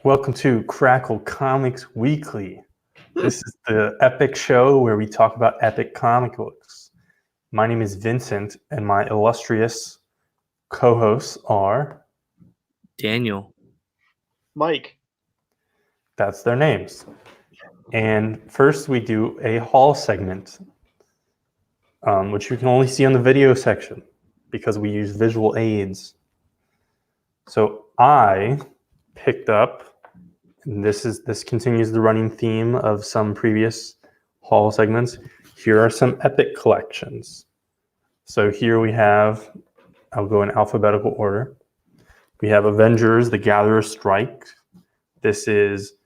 Welcome to Krackle Comics Weekly. This is the epic show where we talk about epic comic books. My name is Vincent, and my illustrious co-hosts are Daniel. Mike. That's their names. And first we do a haul segment, which you can only see on the video section because we use visual aids. So I picked up, and this continues the running theme of some previous haul segments. Here are some epic collections. So here we have, I'll go in alphabetical order. We have Avengers: The Gatherer's Strike. This is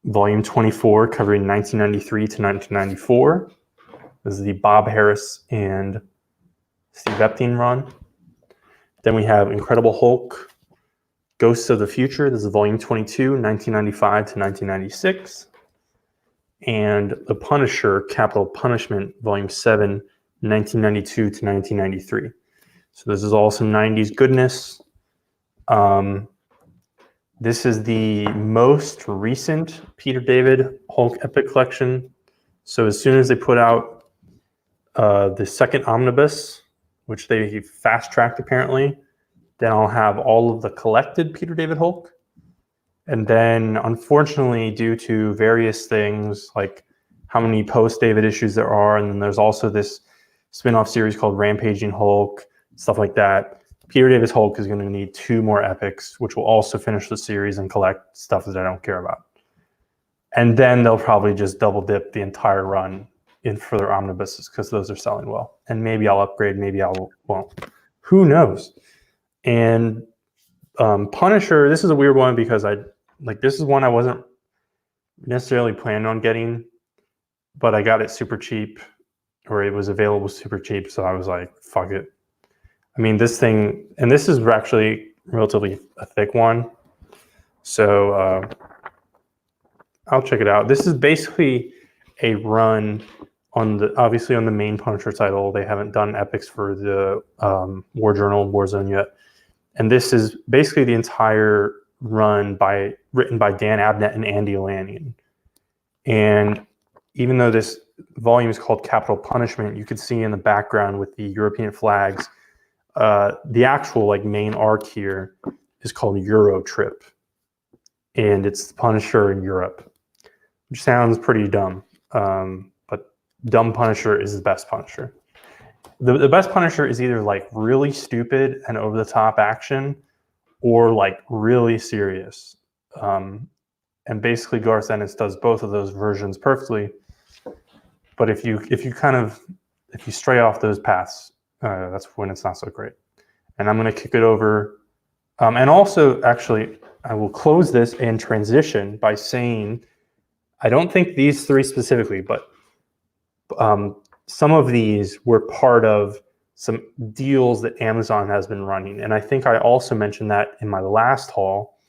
volume 24, covering 1993 to 1994. This is the Bob Harris and Steve Epting run. Then we have Incredible Hulk, Ghosts of the Future. This is volume 22, 1995 to 1996. And The Punisher, Capital Punishment, volume 7, 1992 to 1993. So this is all some 90s goodness. This is the most recent Peter David Hulk Epic Collection. So as soon as they put out the second omnibus, which they fast-tracked apparently, then I'll have all of the collected Peter David Hulk. And then, unfortunately, due to various things, like how many post-David issues there are, and then there's also this spin-off series called Rampaging Hulk, stuff like that, Peter David's Hulk is going to need 2 more epics, which will also finish the series and collect stuff that I don't care about. And then they'll probably just double-dip the entire run in further omnibuses because those are selling well. And maybe I'll upgrade, maybe I won't. Who knows? And Punisher, this is a weird one because this is one I wasn't necessarily planning on getting, but I got it super cheap, or it was available super cheap, so I was like, fuck it. I mean, this thing, and this is actually relatively a thick one, so I'll check it out. This is basically a run on obviously on the main Punisher title. They haven't done epics for the War Journal, Warzone yet. And this is basically the entire run written by Dan Abnett and Andy Lanning. And even though this volume is called Capital Punishment, you could see in the background with the European flags, the actual main arc here is called Euro Trip. And it's Punisher in Europe, which sounds pretty dumb. But dumb Punisher is the best Punisher. The best Punisher is either really stupid and over the top action, or really serious. And basically Garth Ennis does both of those versions perfectly. But if you stray off those paths, that's when it's not so great. And I'm going to kick it over. And also, actually, I will close this and transition by saying, I don't think these 3 specifically, but some of these were part of some deals that Amazon has been running. And I think I also mentioned that in my last haul.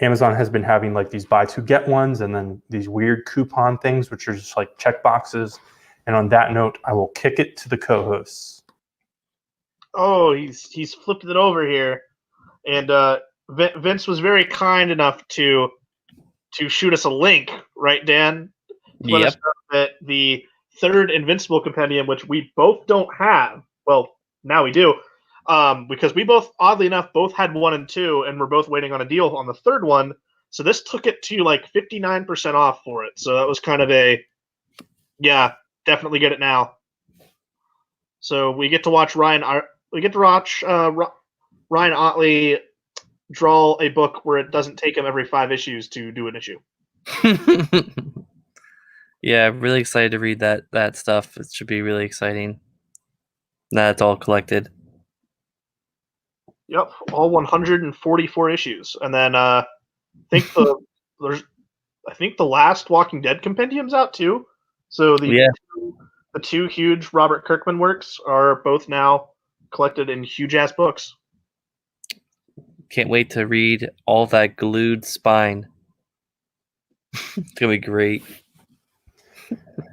Amazon has been having these buy 2 get ones, and then these weird coupon things, which are just check boxes. And on that note, I will kick it to the co-hosts. Oh, he's flipped it over here. And Vince was very kind enough to shoot us a link, right, Dan? Yep. Let us know that the 3rd Invincible Compendium, which we both don't have. Well, now we do, because we both, oddly enough, both had 1 and 2, and we're both waiting on a deal on the 3rd one. So this took it to 59% off for it. So that was kind of definitely get it now. So we get to watch Ryan Otley draw a book where it doesn't take him every 5 issues to do an issue. Yeah, I'm really excited to read that stuff. It should be really exciting. Now it's all collected. Yep, all 144 issues, and then I think the last Walking Dead compendium's out too. So the 2 huge Robert Kirkman works are both now collected in huge ass books. Can't wait to read all that glued spine. It's gonna be great.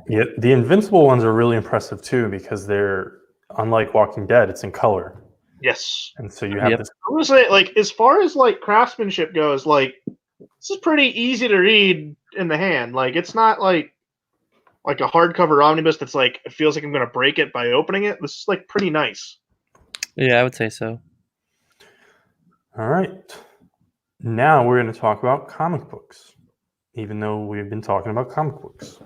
Yeah, the Invincible ones are really impressive too because they're, unlike Walking Dead, it's in color. Yes. And so you have this. I would say, as far as craftsmanship goes, this is pretty easy to read in the hand. Like it's not like a hardcover omnibus that's like it feels like I'm gonna break it by opening it. This is like pretty nice. Yeah, I would say so. All right. Now we're going to talk about comic books, even though we've been talking about comic books.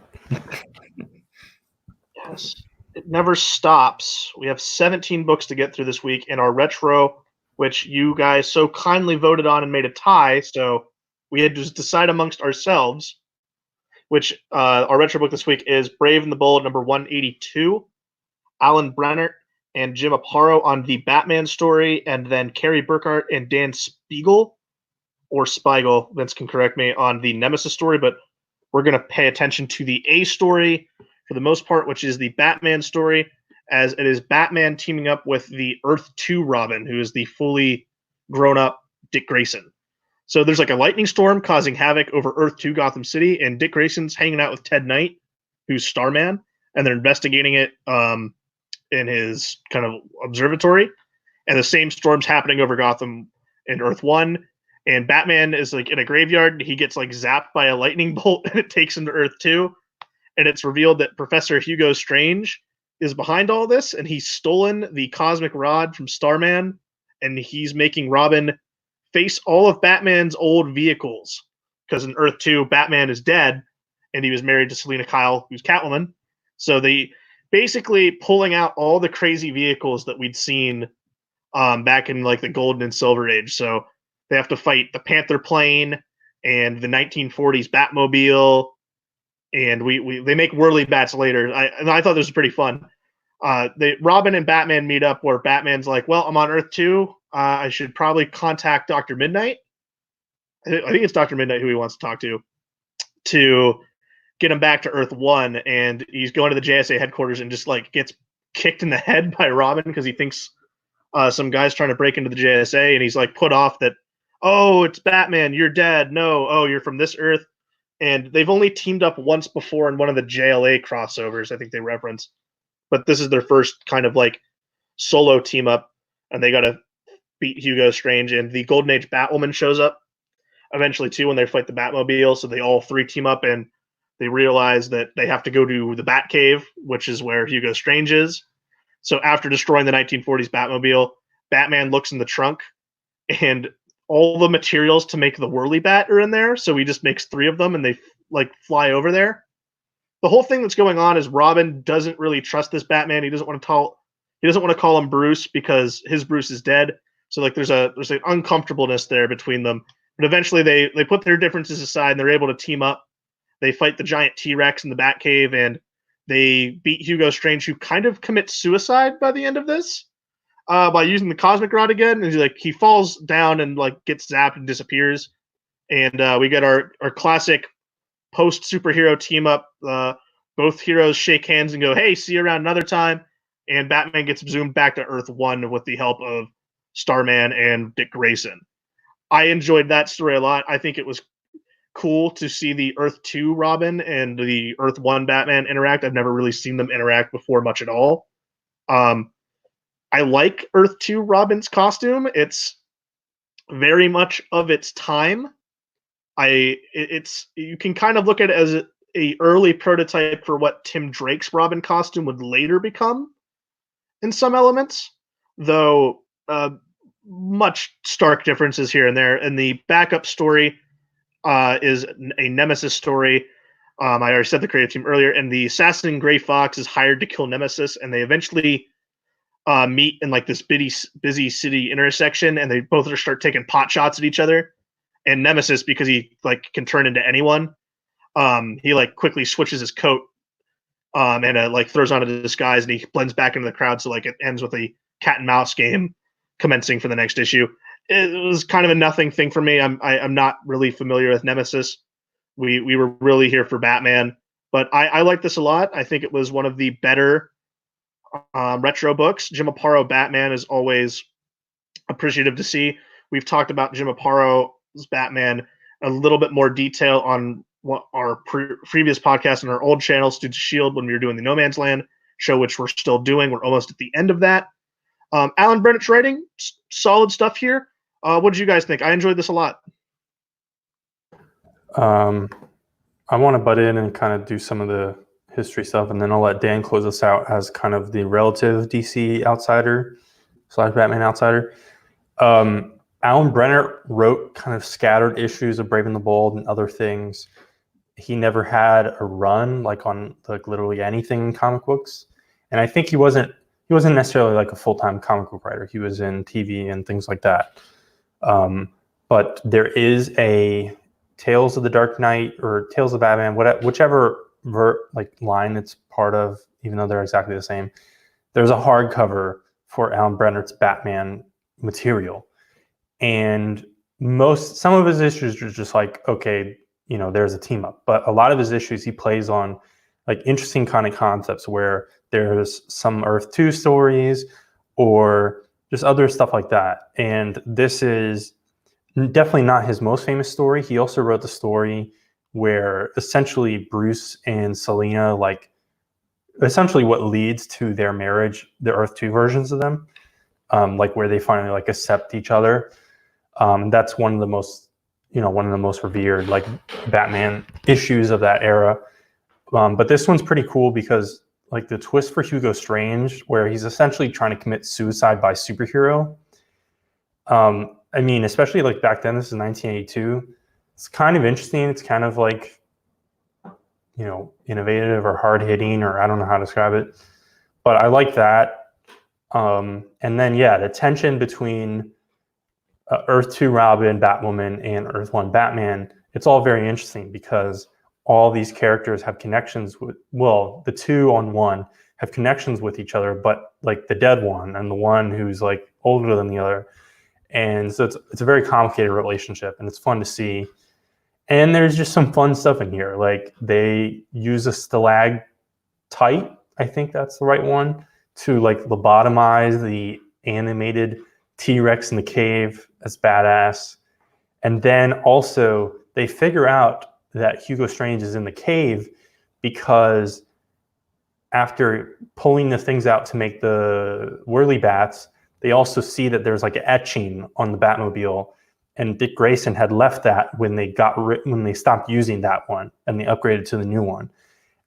Yes. It never stops. We have 17 books to get through this week in our retro, which you guys so kindly voted on and made a tie. So we had to just decide amongst ourselves, which our retro book this week is Brave and the Bold, number 182. Alan Brenner and Jim Aparo on the Batman story, and then Kerry Burkhart and Dan Spiegel, or Spiegel, Vince can correct me, on the Nemesis story, but we're going to pay attention to the A story for the most part, which is the Batman story, as it is Batman teaming up with the Earth 2 Robin, who is the fully grown-up Dick Grayson. So there's like a lightning storm causing havoc over Earth 2 Gotham City, and Dick Grayson's hanging out with Ted Knight, who's Starman, and they're investigating it in his kind of observatory. And the same storm's happening over Gotham in Earth 1, and Batman is like in a graveyard. He gets like zapped by a lightning bolt, and it takes him to Earth 2. And it's revealed that Professor Hugo Strange is behind all this, and he's stolen the cosmic rod from Starman, and he's making Robin face all of Batman's old vehicles. Because in Earth 2, Batman is dead, and he was married to Selena Kyle, who's Catwoman. So they basically pulling out all the crazy vehicles that we'd seen back in like the Golden and Silver Age. So they have to fight the Panther plane and the 1940s Batmobile. And they make whirly bats later. I thought this was pretty fun. Robin and Batman meet up where Batman's like, well, I'm on Earth 2. I should probably contact Dr. Midnight. I think it's Dr. Midnight who he wants to talk to get him back to Earth 1. And he's going to the JSA headquarters and just like gets kicked in the head by Robin because he thinks some guy's trying to break into the JSA. And he's like put off that, oh, it's Batman. You're dead. No. Oh, you're from this Earth. And they've only teamed up once before in one of the JLA crossovers, I think they reference. But this is their first kind of like solo team up, and they got to beat Hugo Strange. And the Golden Age Batwoman shows up eventually too when they fight the Batmobile. So they all three team up, and they realize that they have to go to the Batcave, which is where Hugo Strange is. So after destroying the 1940s Batmobile, Batman looks in the trunk, and all the materials to make the whirly bat are in there, so he just makes 3 of them, and they like fly over there. The whole thing that's going on is Robin doesn't really trust this Batman. He doesn't want to call him Bruce because his Bruce is dead. So like there's an uncomfortableness there between them. But eventually they put their differences aside and they're able to team up. They fight the giant T-Rex in the Batcave, and they beat Hugo Strange, who kind of commits suicide by the end of this. By using the cosmic rod again, and he falls down and like gets zapped and disappears, and we get our classic post superhero team up. Both heroes shake hands and go, "Hey, see you around another time." And Batman gets zoomed back to Earth 1 with the help of Starman and Dick Grayson. I enjoyed that story a lot. I think it was cool to see the Earth 2 Robin and the Earth 1 Batman interact. I've never really seen them interact before much at all. I like Earth 2 Robin's costume. It's very much of its time. You can kind of look at it as a early prototype for what Tim Drake's Robin costume would later become in some elements, though much stark differences here and there. And the backup story is a Nemesis story. I already said the creative team earlier, and the assassin Gray Fox is hired to kill Nemesis, and they eventually meet in like this busy city intersection, and they both start taking pot shots at each other. And Nemesis, because he like can turn into anyone, he like quickly switches his coat and like throws on a disguise, and he blends back into the crowd. So like it ends with a cat and mouse game commencing for the next issue. It was kind of a nothing thing for me. I'm not really familiar with Nemesis. We were really here for Batman, but I like this a lot. I think it was one of the better retro books. Jim Aparo Batman is always appreciative to see. We've talked about Jim Aparo's Batman a little bit more detail on what our previous podcast on our old channel, Student Shield, when we were doing the No Man's Land show, which we're still doing. We're almost at the end of that. Alan Bennett's writing, solid stuff here. What did you guys think? I enjoyed this a lot. I want to butt in and kind of do some of the history stuff, and then I'll let Dan close us out as kind of the relative DC outsider / Batman outsider. Alan Brenner wrote kind of scattered issues of Brave and the Bold and other things. He never had a run like on like literally anything in comic books, and I think he wasn't necessarily like a full-time comic book writer. He was in TV and things like that. But there is a Tales of the Dark Knight or Tales of Batman, whichever line it's part of, even though they're exactly the same. There's a hardcover for Alan Brenner's Batman material, and some of his issues are just like, okay, there's a team up, but a lot of his issues he plays on like interesting kind of concepts where there's some Earth 2 stories or just other stuff like that. And this is definitely not his most famous story. He also wrote the story where essentially Bruce and Selina, like essentially what leads to their marriage, the Earth 2 versions of them, like where they finally like accept each other. That's one of the most revered like Batman issues of that era. But this one's pretty cool because like the twist for Hugo Strange, where he's essentially trying to commit suicide by superhero. I mean, especially like back then, this is 1982. It's kind of interesting. It's kind of like, innovative or hard hitting, or I don't know how to describe it, but I like that. And then, the tension between Earth 2 Robin, Batwoman, and Earth 1 Batman, it's all very interesting because all these characters have connections with, the 2 on 1 have connections with each other, but like the dead one and the one who's like older than the other. And so it's a very complicated relationship, and it's fun to see. And there's just some fun stuff in here. Like they use a stalactite, I think that's the right one, to like lobotomize the animated T-Rex in the cave. That's badass. And then also they figure out that Hugo Strange is in the cave because after pulling the things out to make the whirly bats, they also see that there's like an etching on the Batmobile, and Dick Grayson had left that when they stopped using that one and they upgraded to the new one.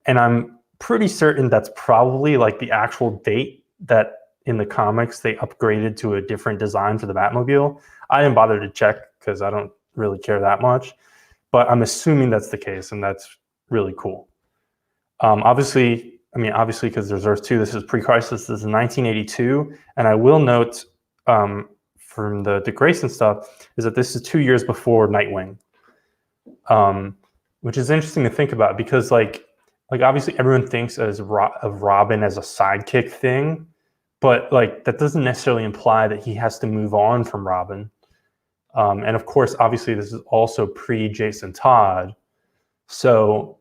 And I'm pretty certain that's probably like the actual date that in the comics they upgraded to a different design for the Batmobile. I didn't bother to check because I don't really care that much, but I'm assuming that's the case, and that's really cool. Obviously, because there's Earth 2, this is pre-crisis, this is 1982, and I will note from the Dick Grayson stuff is that this is 2 years before Nightwing, which is interesting to think about because like obviously everyone thinks of Robin as a sidekick thing, but like that doesn't necessarily imply that he has to move on from Robin. And of course, obviously, this is also pre-Jason Todd, so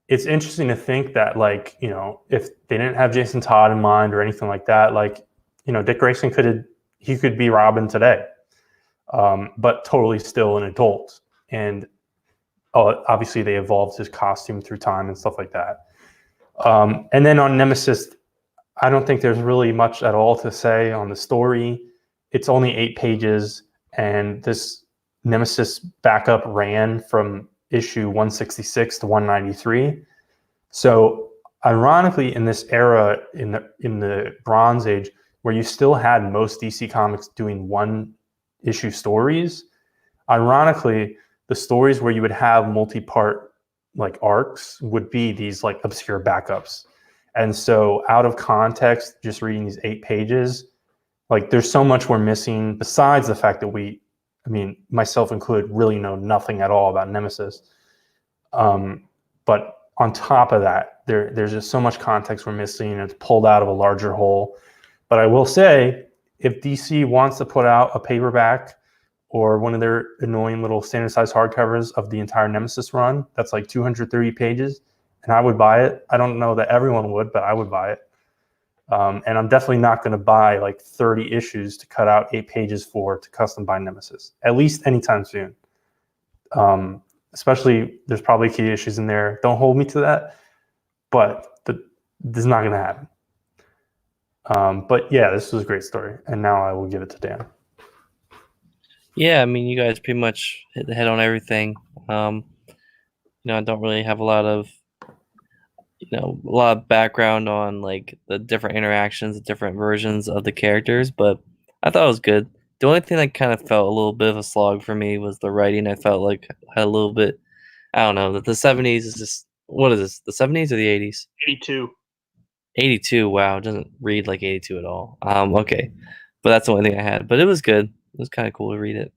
it's interesting to think that, like, if they didn't have Jason Todd in mind or anything like that, like, Dick Grayson could be Robin today, but totally still an adult. And obviously they evolved his costume through time and stuff like that. And then on Nemesis, I don't think there's really much at all to say on the story. It's only 8 pages, and this Nemesis backup ran from issue 166 to 193. So ironically, in this era, in the Bronze Age, where you still had most DC comics doing 1-issue stories, ironically, the stories where you would have multi-part like arcs would be these like obscure backups. And so out of context, just reading these 8 pages, like there's so much we're missing besides the fact that myself included, really know nothing at all about Nemesis. But on top of that, there's just so much context we're missing, and it's pulled out of a larger whole. But I will say, if DC wants to put out a paperback or one of their annoying little standard size hardcovers of the entire Nemesis run, that's like 230 pages, and I would buy it. I don't know that everyone would, but I would buy it. And I'm definitely not going to buy like 30 issues to cut out 8 pages to custom bind Nemesis, at least anytime soon. Especially, there's probably key issues in there. Don't hold me to that, but this is not going to happen. But yeah, this was a great story, and now I will give it to Dan. Yeah, you guys pretty much hit the head on everything. I don't really have a lot of background on like the different interactions, the different versions of the characters, but I thought it was good. The only thing that kind of felt a little bit of a slog for me was the writing. I felt like had a little bit. I don't know that the '70s is just what is this? The '70s or the '80s? 82. 82. Wow, it doesn't read like 82 at all. Okay, but that's the only thing I had. But it was good. It was kind of cool to read it.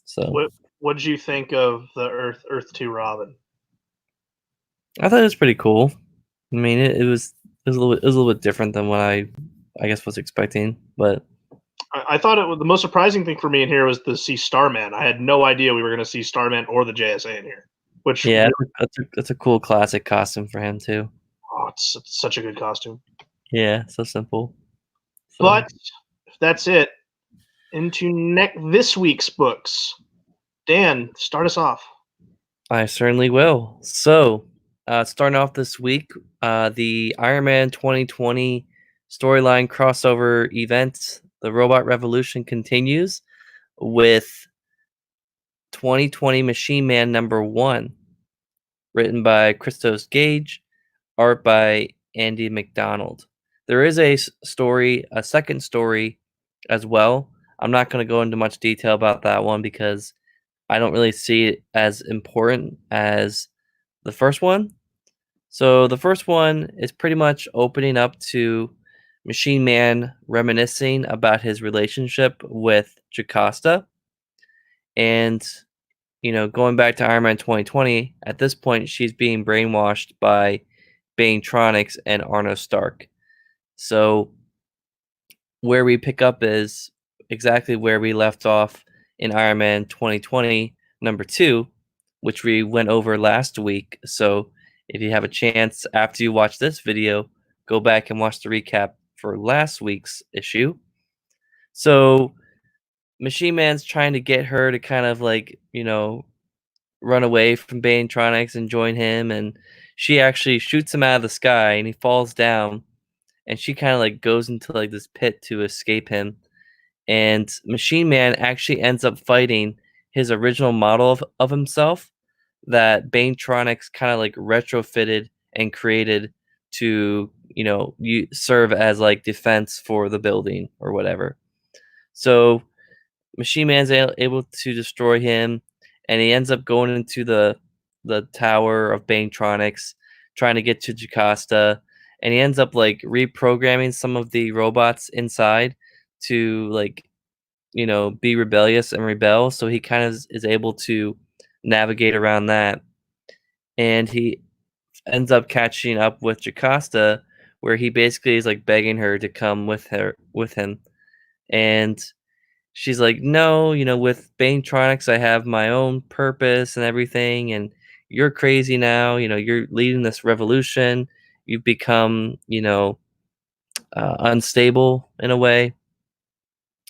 So What did you think of the Earth 2 Robin? I thought it was pretty cool. I mean, it was a little bit different than what I guess was expecting, but I thought it was the most surprising thing for me in here was to see Starman. I had no idea we were going to see Starman or the JSA in here. Which yeah, that's a cool classic costume for him too. it's such a good costume. Yeah, so simple. So, But if that's it, into this week's books. Dan, start us off. I certainly will. So, starting off this week, the Iron Man 2020 storyline crossover event, the Robot Revolution, continues with 2020 Machine Man #1, written by Christos Gage, art by Andy McDonald. There is a second story as well. I'm not going to go into much detail about that one because I don't really see it as important as the first one. So the first one is pretty much opening up to Machine Man reminiscing about his relationship with Jocasta. And, going back to Iron Man 2020, at this point, she's being brainwashed by Banetronics and Arno Stark. So where we pick up is exactly where we left off in Iron Man 2020 #2, which we went over last week. So if you have a chance after you watch this video, go back and watch the recap for last week's issue. So Machine Man's trying to get her to kind of like, run away from Banetronics and join him, and she actually shoots him out of the sky and he falls down, and she kind of like goes into like this pit to escape him. And Machine Man actually ends up fighting his original model of himself that Banetronics kind of like retrofitted and created to, serve as like defense for the building or whatever. So Machine Man's able to destroy him, and he ends up going into the tower of Banetronics, trying to get to Jocasta, and he ends up like reprogramming some of the robots inside to like be rebellious and rebel. So he kind of is able to navigate around that, and he ends up catching up with Jocasta, where he basically is like begging her to come with him, and she's like, no, with Banetronics, I have my own purpose and everything, and you're crazy now. You're leading this revolution. You've become, unstable in a way.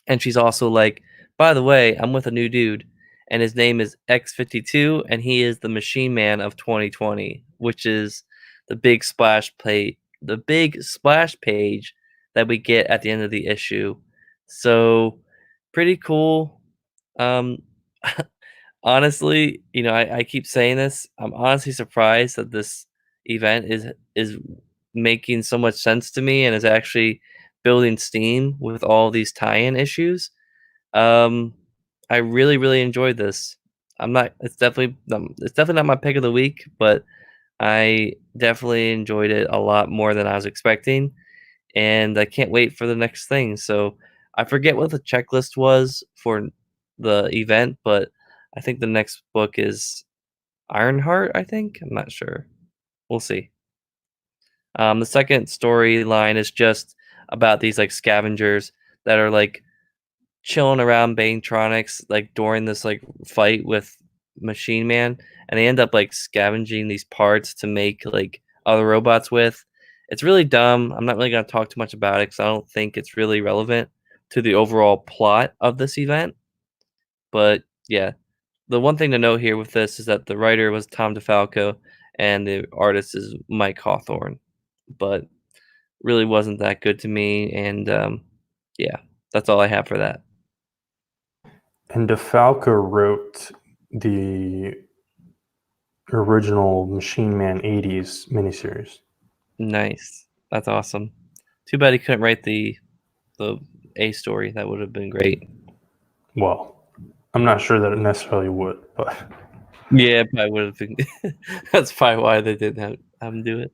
And she's also like, by the way, I'm with a new dude, and his name is X-52, and he is the Machine Man of 2020, which is the big splash page that we get at the end of the issue. So pretty cool. Um, honestly, I keep saying this. I'm honestly surprised that this event is making so much sense to me and is actually building steam with all these tie-in issues. I really, really enjoyed this. It's definitely not my pick of the week, but I definitely enjoyed it a lot more than I was expecting, and I can't wait for the next thing. So I forget what the checklist was for the event, but I think the next book is Ironheart. I think I'm not sure. We'll see. The second storyline is just about these like scavengers that are like chilling around Banetronics like during this like fight with Machine Man, and they end up like scavenging these parts to make like other robots with. It's really dumb. I'm not really gonna talk too much about it because I don't think it's really relevant to the overall plot of this event. But yeah, the one thing to note here with this is that the writer was Tom DeFalco and the artist is Mike Hawthorne, but really wasn't that good to me. And yeah, that's all I have for that. And DeFalco wrote original Machine Man 80s miniseries. Nice. That's awesome. Too bad he couldn't write the A story. That would have been great. Well, I'm not sure that it necessarily would, but Yeah, probably would have been. That's probably why they didn't have him do it.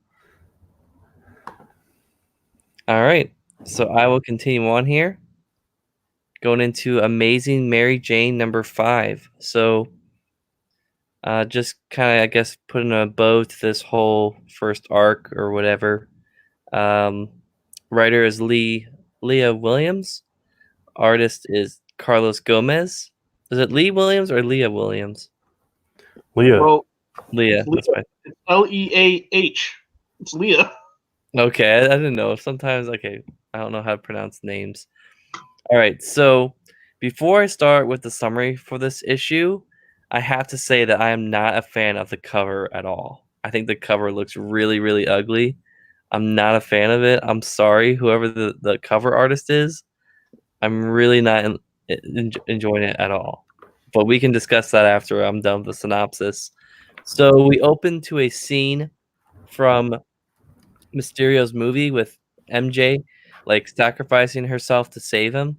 All right. So I will continue on here. Going into Amazing Mary Jane number 5. So just kind of, I guess, putting a bow to this whole first arc or whatever. Writer is Leah Williams. Artist is Carlos Gomez. Is it Lee Williams or Leah Williams? Leah. Well, Leah. it's Leah. That's right. It's Leah. It's Leah. Okay, I didn't know. Sometimes, okay, I don't know how to pronounce names. All right, so before I start with the summary for this issue, I have to say that I am not a fan of the cover at all. I think the cover looks really, really ugly. I'm not a fan of it. I'm sorry, whoever the cover artist is. I'm really not enjoying it at all. But we can discuss that after I'm done with the synopsis. So we open to a scene from Mysterio's movie with MJ like sacrificing herself to save him,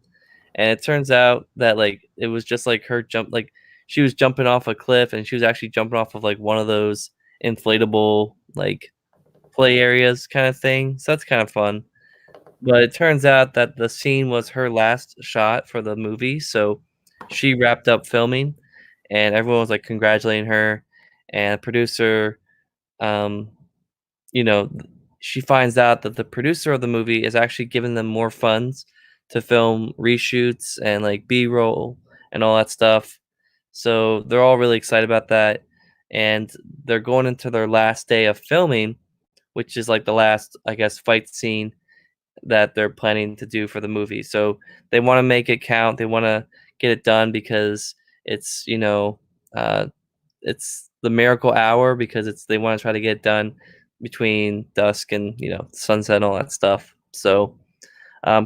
and it turns out that like it was just like her like she was jumping off a cliff, and she was actually jumping off of like one of those inflatable like play areas kind of thing. So that's kind of fun. But it turns out that the scene was her last shot for the movie, so she wrapped up filming, and everyone was like congratulating her, and producer um you know, she finds out that the producer of the movie is actually giving them more funds to film reshoots and like B-roll and all that stuff. So they're all really excited about that. And they're going into their last day of filming, which is like the last, I guess, fight scene that they're planning to do for the movie. So they want to make it count. They want to get it done because it's, uh, it's the miracle hour because they want to try to get it done between dusk and sunset and all that stuff. So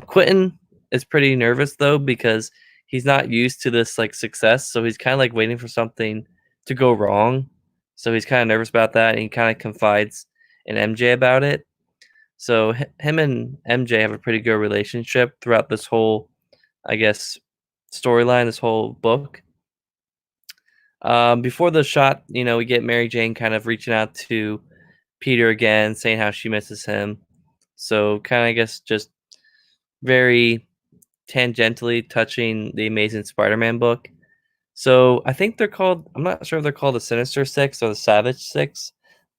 Quentin is pretty nervous though because he's not used to this like success, so he's kind of like waiting for something to go wrong. So he's kind of nervous about that, and he kind of confides in MJ about it. So him and MJ have a pretty good relationship throughout this whole, I guess, storyline, this whole book. Before the shot, we get Mary Jane kind of reaching out to Peter again, saying how she misses him. So kind of, I guess, just very tangentially touching the Amazing Spider-Man book. So I think they're called, I'm not sure if they're called the Sinister Six or the Savage Six,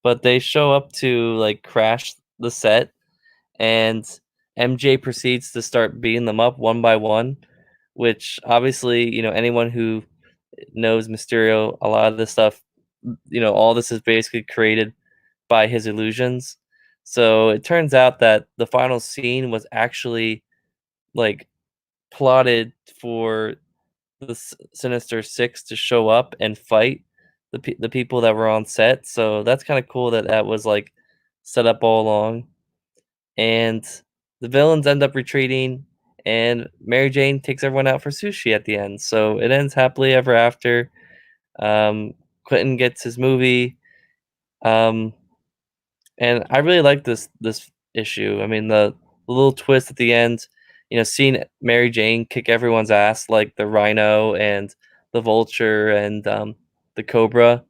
but they show up to like crash the set, and MJ proceeds to start beating them up one by one, which obviously, anyone who knows Mysterio, a lot of this stuff, all this is basically created by his illusions. So it turns out that the final scene was actually like plotted for the Sinister Six to show up and fight the people that were on set. So that's kind of cool that that was like set up all along. And the villains end up retreating, and Mary Jane takes everyone out for sushi at the end. So it ends happily ever after. Quentin gets his movie. And I really like this issue. I mean, the little twist at the end, seeing Mary Jane kick everyone's ass like the Rhino and the Vulture and the Cobra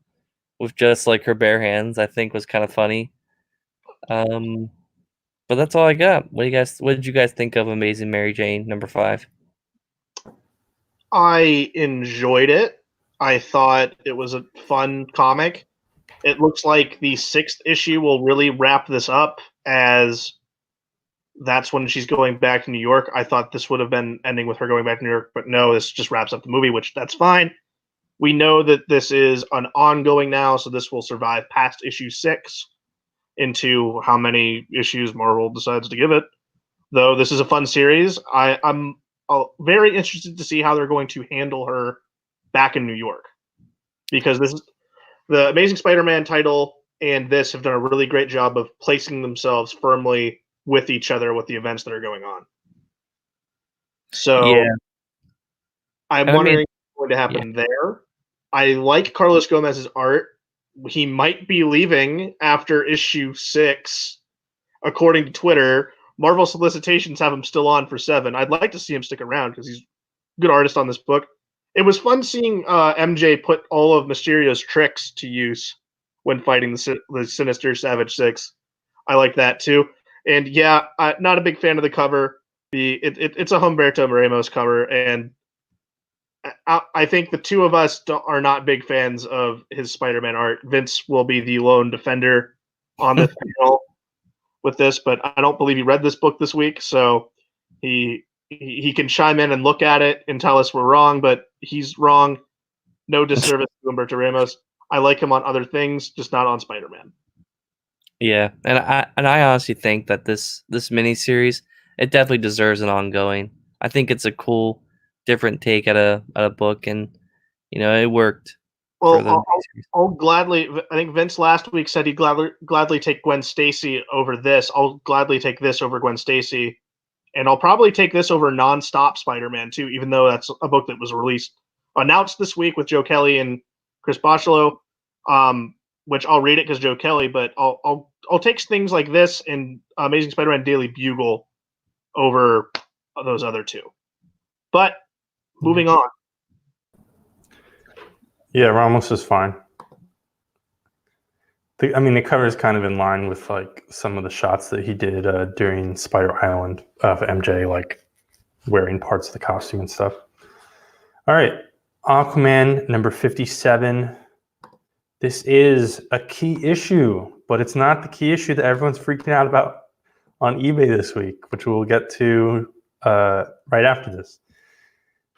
with just like her bare hands, I think was kind of funny. But that's all I got. What did you guys think of Amazing Mary Jane number 5? I enjoyed it. I thought it was a fun comic. It looks like the 6th issue will really wrap this up, as that's when she's going back to New York. I thought this would have been ending with her going back to New York, but no, this just wraps up the movie, which that's fine. We know that this is an ongoing now, so this will survive past issue 6 into how many issues Marvel decides to give it. Though this is a fun series, I'm very interested to see how they're going to handle her back in New York, because this is the Amazing Spider-Man title and this have done a really great job of placing themselves firmly with each other with the events that are going on. So Yeah. I'm wondering what's going to happen there. I like Carlos Gomez's art. he might be leaving after issue 6, according to Twitter. Marvel solicitations have him still on for 7. I'd like to see him stick around because he's a good artist on this book. It was fun seeing MJ put all of Mysterio's tricks to use when fighting the Sinister Savage 6. I like that too. And yeah, not a big fan of the cover. It's a Humberto Ramos cover, and I think the two of us are not big fans of his Spider-Man art. Vince will be the lone defender on this panel with this, but I don't believe he read this book this week, so he can chime in and look at it and tell us we're wrong, but he's wrong. No disservice to Humberto Ramos. I like him on other things, just not on Spider-Man. Yeah, and I honestly think that this miniseries, it definitely deserves an ongoing. I think it's a cool, different take at a book, and it worked. Well, I'll gladly. I think Vince last week said he'd gladly take Gwen Stacy over this. I'll gladly take this over Gwen Stacy, and I'll probably take this over Nonstop Spider-Man too, even though that's a book that was announced this week with Joe Kelly and Chris Bachalo. Which I'll read it because Joe Kelly, but I'll take things like this and Amazing Spider-Man Daily Bugle over those other two. But moving on. Yeah, Ramos is fine. The cover is kind of in line with like some of the shots that he did during Spider Island of MJ, like wearing parts of the costume and stuff. All right, Aquaman number 57. This is a key issue, but it's not the key issue that everyone's freaking out about on eBay this week, which we'll get to right after this.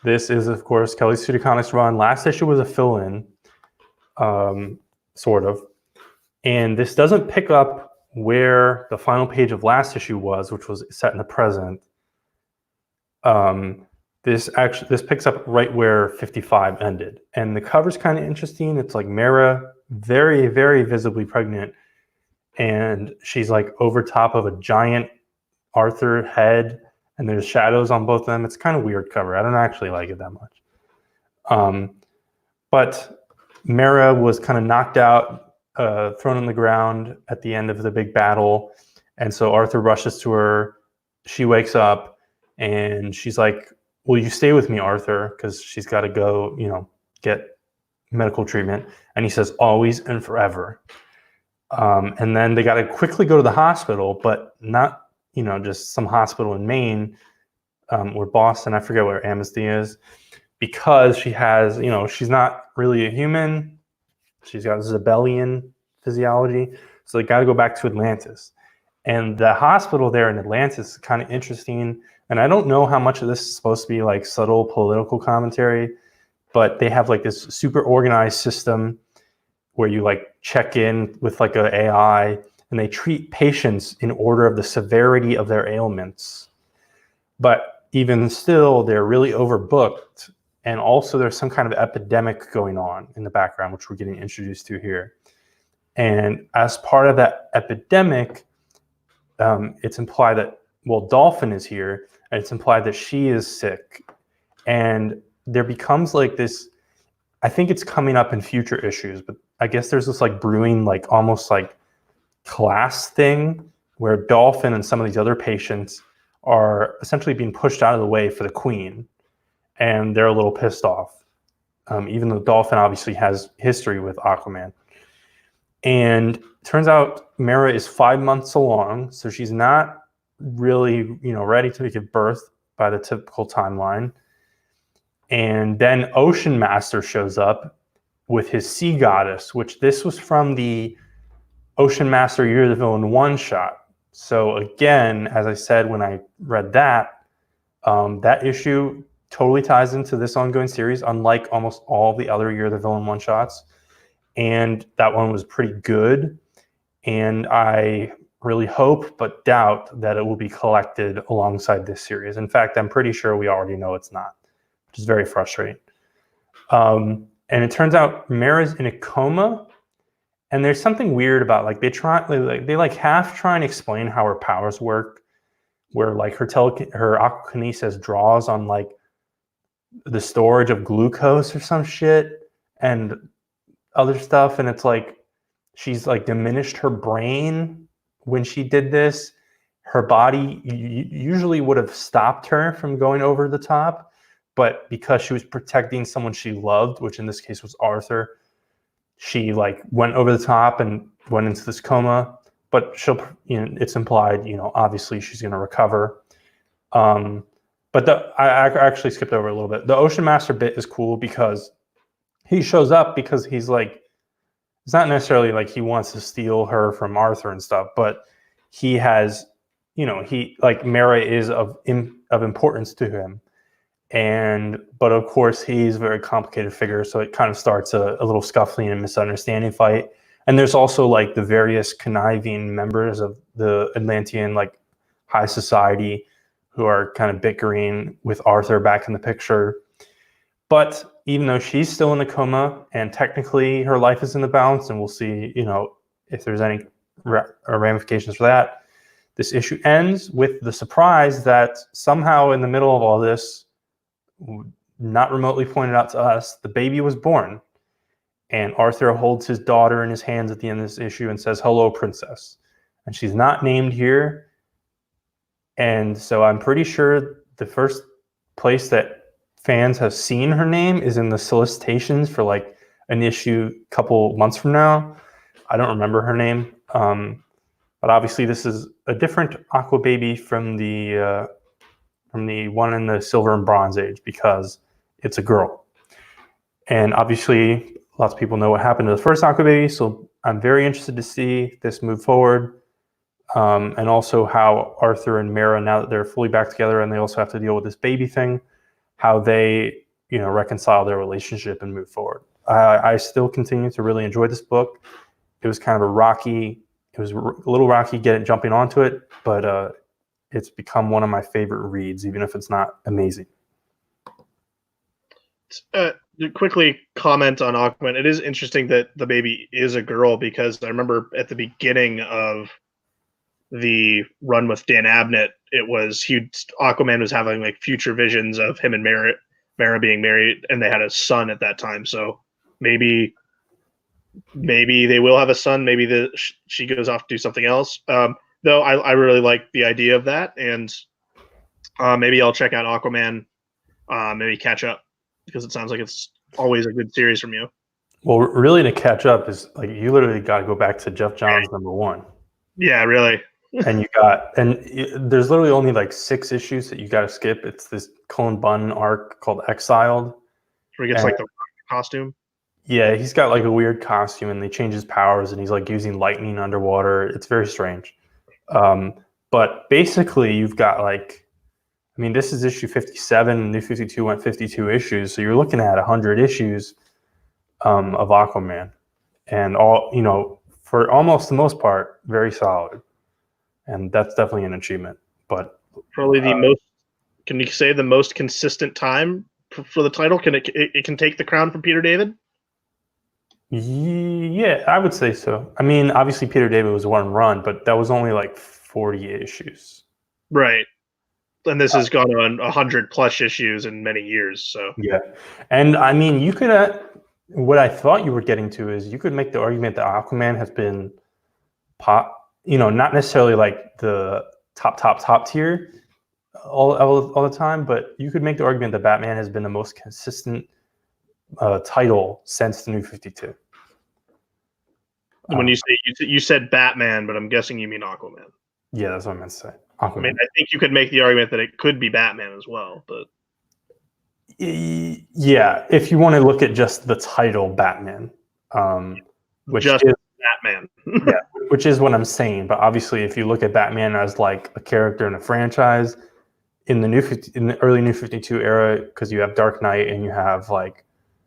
This is, of course, Kelly's Pseudocomics run. Last issue was a fill-in, sort of. And this doesn't pick up where the final page of last issue was, which was set in the present. This picks up right where 55 ended. And the cover's kind of interesting. It's like Mara, very, very visibly pregnant. And she's like over top of a giant Arthur head. And there's shadows on both of them. It's kind of weird cover. I don't actually like it that much. But Mara was kind of knocked out, thrown on the ground at the end of the big battle. And so Arthur rushes to her. She wakes up and she's like, will you stay with me, Arthur? Because she's got to go, get medical treatment. And he says, always and forever. And then they got to quickly go to the hospital, but not, just some hospital in Maine or Boston. I forget where Amnesty is, because she has, she's not really a human. She's got Zabellian physiology. So they got to go back to Atlantis. And the hospital there in Atlantis is kind of interesting. And I don't know how much of this is supposed to be like subtle political commentary, but they have like this super organized system where you like check in with like an AI and they treat patients in order of the severity of their ailments. But even still, they're really overbooked. And also there's some kind of epidemic going on in the background, which we're getting introduced to here. And as part of that epidemic, it's implied that, Dolphin is here, and it's implied that she is sick. And there becomes like this, I think it's coming up in future issues, but I guess there's this like brewing, like almost like class thing where Dolphin and some of these other patients are essentially being pushed out of the way for the Queen. And they're a little pissed off, even though Dolphin obviously has history with Aquaman. And turns out Mara is 5 months along, so she's not really, ready to give birth by the typical timeline. And then Ocean Master shows up with his Sea Goddess, which this was from the Ocean Master Year of the Villain one-shot. So again, as I said when I read that, that issue totally ties into this ongoing series, unlike almost all the other Year of the Villain one-shots. And that one was pretty good. And I really hope but doubt that it will be collected alongside this series. In fact, I'm pretty sure we already know it's not, which is very frustrating. And it turns out Mara's in a coma. And there's something weird about like they half try and explain how her powers work, where like her aquakinesis draws on like the storage of glucose or some shit and other stuff. And it's like, she's like diminished her brain when she did this. Her body usually would have stopped her from going over the top, but because she was protecting someone she loved, which in this case was Arthur, she like went over the top and went into this coma. But it's implied, obviously she's going to recover. But I actually skipped over a little bit. The Ocean Master bit is cool because he shows up because he's like, it's not necessarily like he wants to steal her from Arthur and stuff, but he has, he like Mara is of importance to him. But of course he's a very complicated figure. So it kind of starts a little scuffling and misunderstanding fight. And there's also like the various conniving members of the Atlantean, like high society, who are kind of bickering with Arthur back in the picture. But even though she's still in the coma and technically her life is in the balance, and we'll see, if there's any ramifications for that, this issue ends with the surprise that somehow in the middle of all this, not remotely pointed out to us, the baby was born. And Arthur holds his daughter in his hands at the end of this issue and says, "Hello, princess." And she's not named here. And so I'm pretty sure the first place that fans have seen her name is in the solicitations for like an issue a couple months from now. I don't remember her name. But obviously this is a different Aqua Baby from the one in the Silver and Bronze Age because it's a girl. And obviously lots of people know what happened to the first Aqua Baby, so I'm very interested to see this move forward. And also how Arthur and Mara, now that they're fully back together and they also have to deal with this baby thing, how they, reconcile their relationship and move forward. I still continue to really enjoy this book. It was kind of it was a little rocky jumping onto it, but it's become one of my favorite reads, even if it's not amazing. Quickly comment on Aquaman. It is interesting that the baby is a girl because I remember at the beginning of the run with Dan Abnett, Aquaman was having like future visions of him and Mara being married, and they had a son at that time. So maybe they will have a son. Maybe she goes off to do something else. Though I really like the idea of that, and maybe I'll check out Aquaman. Maybe catch up because it sounds like it's always a good series from you. Well, really, to catch up is like you literally got to go back to Jeff Johns #1. Yeah, really. And there's literally only like 6 issues that you got to skip. It's this Cullen Bunn arc called Exiled, where he gets like the costume. Yeah, he's got like a weird costume, and they change his powers, and he's like using lightning underwater. It's very strange. But basically, you've got this is issue 57. New 52 went 52 issues, so you're looking at 100 issues of Aquaman, and all for almost the most part, very solid. And that's definitely an achievement. But probably the most. Can you say the most consistent time for the title? Can it can take the crown from Peter David? Yeah, I would say so. I mean, obviously Peter David was one run, but that was only like 40 issues. Right. And this has gone on 100+ issues in many years. So yeah, and I mean, you could. What I thought you were getting to is you could make the argument that Aquaman has been not necessarily like the top tier all the time, but you could make the argument that Batman has been the most consistent title since the New 52. When you said Batman, but I'm guessing you mean Aquaman. Yeah, that's what I meant to say. Aquaman. I mean, I think you could make the argument that it could be Batman as well, but yeah, if you want to look at just the title Batman, which just is Batman. yeah, which is what I'm saying. But obviously, if you look at Batman as like a character in a franchise in the early New 52 era, because you have Dark Knight and you have like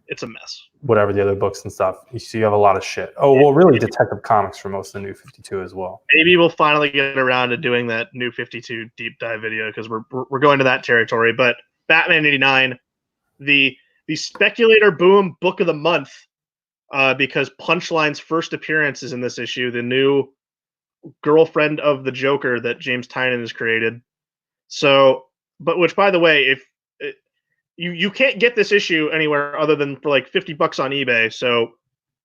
it's a mess. Whatever the other books and stuff, you have a lot of shit. Oh well, really, Detective Comics for most of the New 52 as well. Maybe we'll finally get around to doing that New 52 deep dive video because we're going to that territory. But Batman 89, the speculator boom book of the month, because Punchline's first appearance is in this issue, the new girlfriend of the Joker that James Tynion has created. So, but which, by the way, if you can't get this issue anywhere other than for like $50 on eBay. So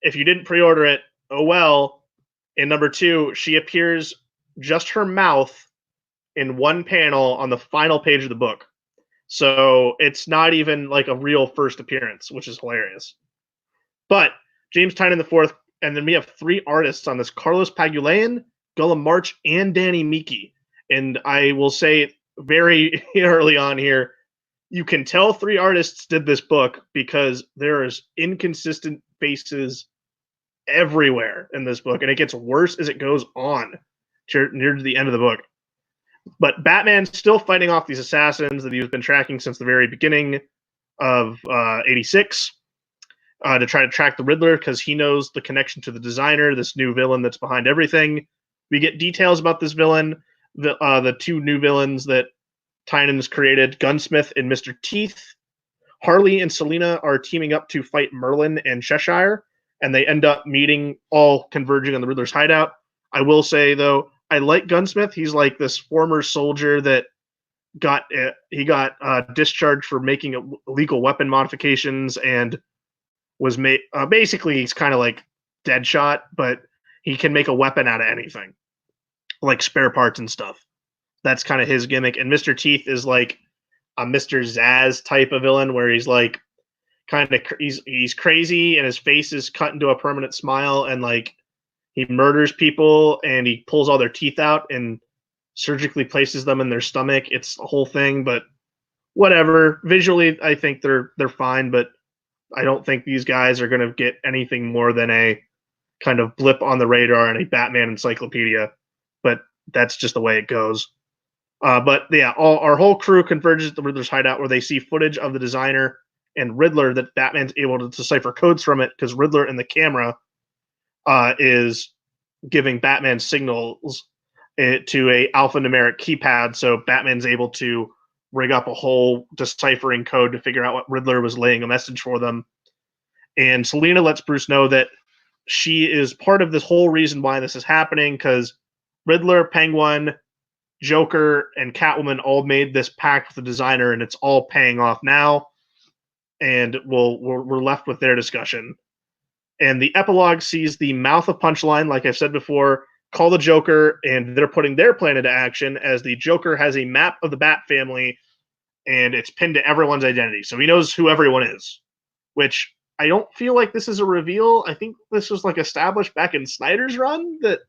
if you didn't pre-order it, oh well. And number 2, she appears just her mouth in one panel on the final page of the book. So it's not even like a real first appearance, which is hilarious. But James Tynion IV, and then we have 3 artists on this: Carlos Pagulayan, Gullum March, and Danny Miki. And I will say very early on here, you can tell 3 artists did this book because there's inconsistent faces everywhere in this book, and it gets worse as it goes on near to the end of the book. But Batman's still fighting off these assassins that he's been tracking since the very beginning of 86 to try to track the Riddler, because he knows the connection to the designer, this new villain that's behind everything. We get details about this villain, the 2 new villains that Tynion's created, Gunsmith and Mr. Teeth. Harley and Selina are teaming up to fight Merlin and Cheshire, and they end up meeting, all converging on the Riddler's hideout. I will say, though, I like Gunsmith. He's like this former soldier that got discharged for making illegal weapon modifications, and was made basically, he's kind of like Deadshot, but he can make a weapon out of anything, like spare parts and stuff. That's kind of his gimmick. And Mr. Teeth is like a Mr. Zaz type of villain, where he's like he's crazy and his face is cut into a permanent smile, and like he murders people and he pulls all their teeth out and surgically places them in their stomach. It's a whole thing, but whatever. Visually, I think they're fine, but I don't think these guys are going to get anything more than a kind of blip on the radar in a Batman encyclopedia. But that's just the way it goes. But yeah, our whole crew converges at the Riddler's hideout, where they see footage of the designer and Riddler that Batman's able to decipher codes from it, because Riddler in the camera is giving Batman signals to a alphanumeric keypad, so Batman's able to rig up a whole deciphering code to figure out what Riddler was laying a message for them. And Selina lets Bruce know that she is part of this whole reason why this is happening, because Riddler, Penguin, Joker, and Catwoman all made this pact with the designer, and it's all paying off now. And we're left with their discussion. And the epilogue sees the mouth of Punchline, like I've said before, call the Joker, and they're putting their plan into action, as the Joker has a map of the Bat family, and it's pinned to everyone's identity. So he knows who everyone is, which I don't feel like this is a reveal. I think this was like established back in Snyder's run, that